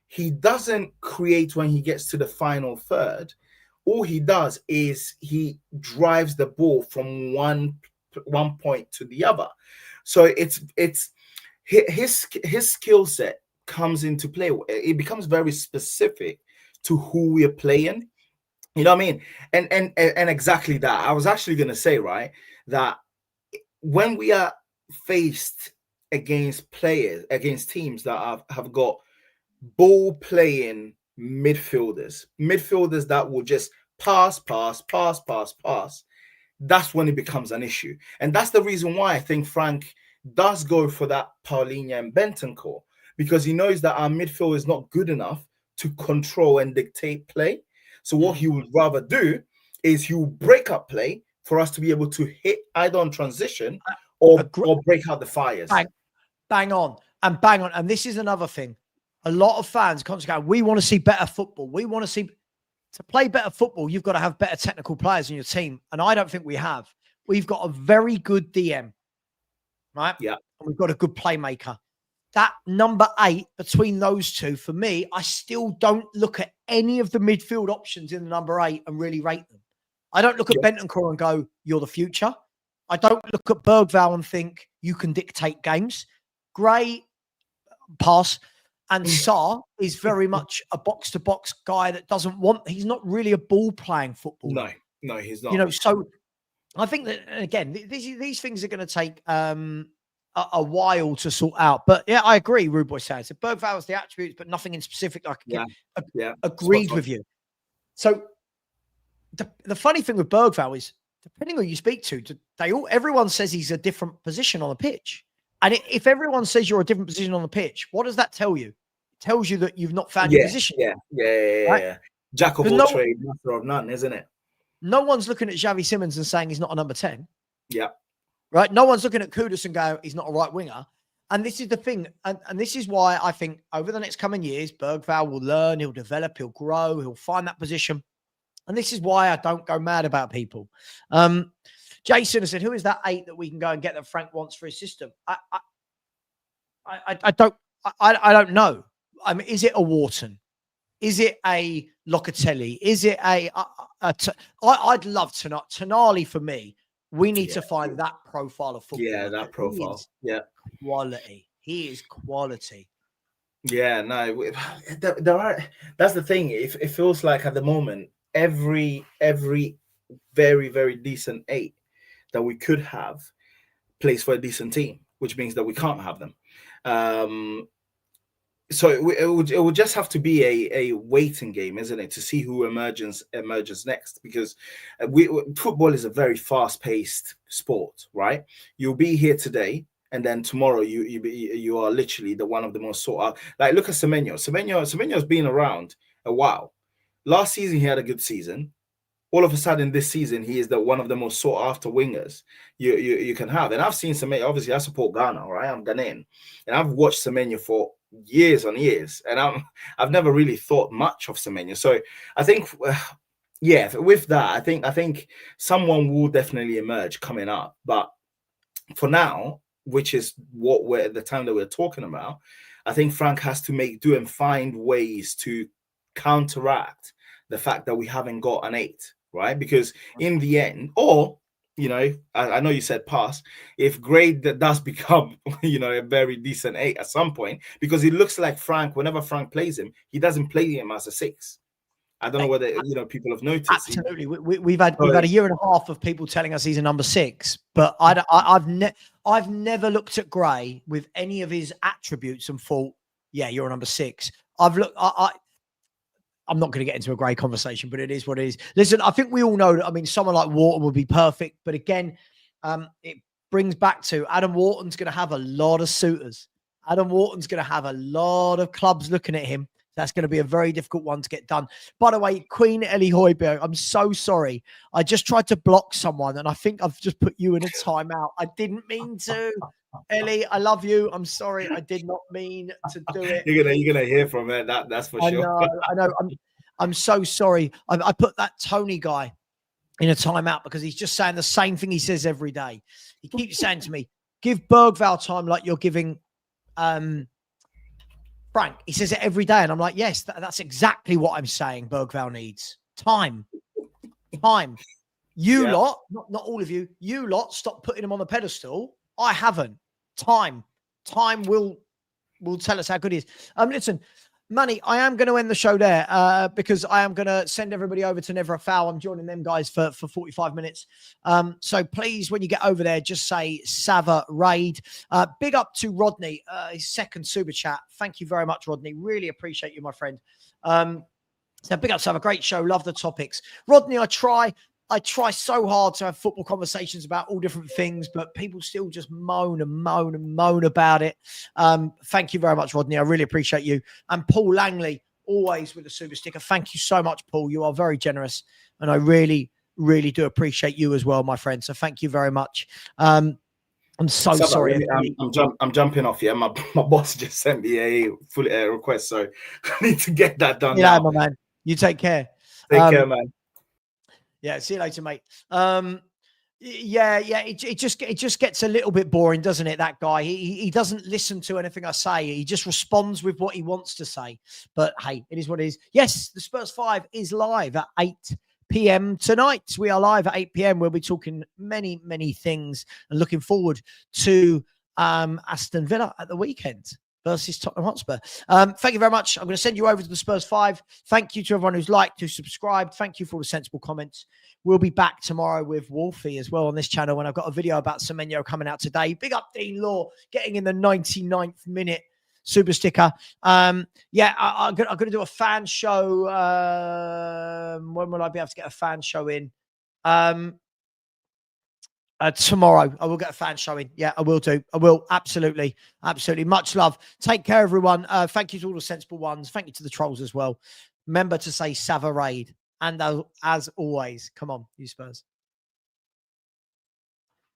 He doesn't create when he gets to the final third. All he does is he drives the ball from one point to the other. So it's his skill set comes into play. It becomes very specific to who we are playing. You know what I mean? And exactly that. I was actually going to say, right, that when we are faced against teams that have got ball playing midfielders that will just pass, that's when it becomes an issue. And that's the reason why I think Frank does go for that Paulinho and Bentancur, because he knows that our midfield is not good enough to control and dictate play. So what he would rather do is he will break up play for us to be able to hit either on transition or break out the fires. Bang on. And this is another thing. A lot of fans constantly go, we want to see better football. We want to see... To play better football, you've got to have better technical players in your team. And I don't think we have. We've got a very good DM, right? Yeah. And we've got a good playmaker. That number 8 between those two, for me, I still don't look at any of the midfield options in the number 8 and really rate them. I don't look at Bentancur and go, you're the future. I don't look at Bergvall and think you can dictate games. Gray, pass. And Sarr is very much a box-to-box guy that he's not really a ball-playing footballer. No, he's not. So I think that, again, these things are going to take a while to sort out. But yeah, I agree, Rude Boy saying. So Bergvall has the attributes, but nothing in specific I can get. Agreed with you. So the funny thing with Bergvall is, depending on who you speak to, everyone says he's a different position on the pitch. And if everyone says you're a different position on the pitch, what does that tell you? It tells you that you've not found your position. Yeah. Jack of all trades, master of none, isn't it? No one's looking at Xavi Simons and saying he's not a number 10. Yeah. Right? No one's looking at Kudus and going, he's not a right winger. And this is the thing. And this is why I think over the next coming years, Bergvall will learn, he'll develop, he'll grow, he'll find that position. And this is why I don't go mad about people. Jason has said, who is that 8 that we can go and get that Frank wants for his system? I don't know. I mean, is it a Wharton? Is it a Locatelli? Is it I'd love Tonali for me. We need to find that profile of football. Yeah, that profile. Quality. He is quality. Yeah, no, there are. That's the thing. It feels like at the moment every very, very decent 8 that we could have plays for a decent team, which means that we can't have them. So it would just have to be a waiting game, isn't it, to see who emerges next? Because football is a very fast-paced sport, right? You'll be here today, and then tomorrow you are literally one of the most sought out. Like, look at Semenyo. Semenyo's been around a while. Last season he had a good season. All of a sudden this season he is one of the most sought after wingers you can have. And I've seen Semenyo. Obviously, I support Ghana, right? I'm Ghanaian, and I've watched Semenyo for years on years, and I've never really thought much of Semenyo. So I think, yeah, with that, I think someone will definitely emerge coming up. But for now, which is what we're at the time that we're talking about, I think Frank has to make do and find ways to counteract the fact that we haven't got an 8, right? Because in the end, or I know you said pass. If Gray does become, a very decent 8 at some point, because it looks like Frank, whenever Frank plays him, he doesn't play him as a 6. I don't know whether people have noticed. Absolutely, we've had a year and a half of people telling us he's a number 6, but I've never looked at Gray with any of his attributes and thought, yeah, you're a number 6. I'm not going to get into a Gray conversation, but it is what it is. Listen, I think we all know that, I mean, someone like Wharton would be perfect. But again, it brings back to Adam Wharton's going to have a lot of suitors. Adam Wharton's going to have a lot of clubs looking at him. That's going to be a very difficult one to get done. By the way, Queen Ellie Hoiberg, I'm so sorry. I just tried to block someone, and I think I've just put you in a timeout. I didn't mean to. Ellie, I love you. I'm sorry. I did not mean to do it. You're gonna hear from it. That's for sure. I know. I'm so sorry. I put that Tony guy in a timeout because he's just saying the same thing he says every day. He keeps saying to me, give Bergvall time like you're giving Frank. He says it every day. And I'm like, yes, that's exactly what I'm saying Bergvall needs. Time. You lot, not all of you, you lot stop putting him on the pedestal. I haven't. Time will tell us how good he is. Listen, Manny, I am going to end the show there because I am going to send everybody over to Never a Foul. I'm joining them guys for 45 minutes. So please, when you get over there, just say Savva Raid. Big up to Rodney, his second super chat. Thank you very much, Rodney. Really appreciate you, my friend. So big up, Savva. Great show. Love the topics. Rodney, I try so hard to have football conversations about all different things, but people still just moan about it. Thank you very much, Rodney. I really appreciate you. And Paul Langley, always with a super sticker. Thank you so much, Paul. You are very generous. And I really, really do appreciate you as well, my friend. So thank you very much. I'm so sorry. I'm jumping off here. My boss just sent me a full request, so I need to get that done now. My man. You take care. Take care, man. Yeah, see you later, mate. It just gets a little bit boring, doesn't it? That guy, he doesn't listen to anything I say. He just responds with what he wants to say. But hey, it is what it is. Yes, the Spurs 5 is live at 8 p.m. tonight. We are live at 8 p.m. We'll be talking many, many things and looking forward to Aston Villa at the weekend versus Tottenham Hotspur. Thank you very much. I'm going to send you over to the Spurs 5. Thank you to everyone who's liked, who's subscribed. Thank you for all the sensible comments. We'll be back tomorrow with whufc as well on this channel when I've got a video about Semenyo coming out today. Big up Dean Law getting in the 99th minute super sticker. I'm going to do a fan show. When will I be able to get a fan show in? Tomorrow, I will get a fan show in. Yeah, I will do. I will. Absolutely. Absolutely. Much love. Take care, everyone. Thank you to all the sensible ones. Thank you to the trolls as well. Remember to say Savva Raid. And as always, come on, you Spurs.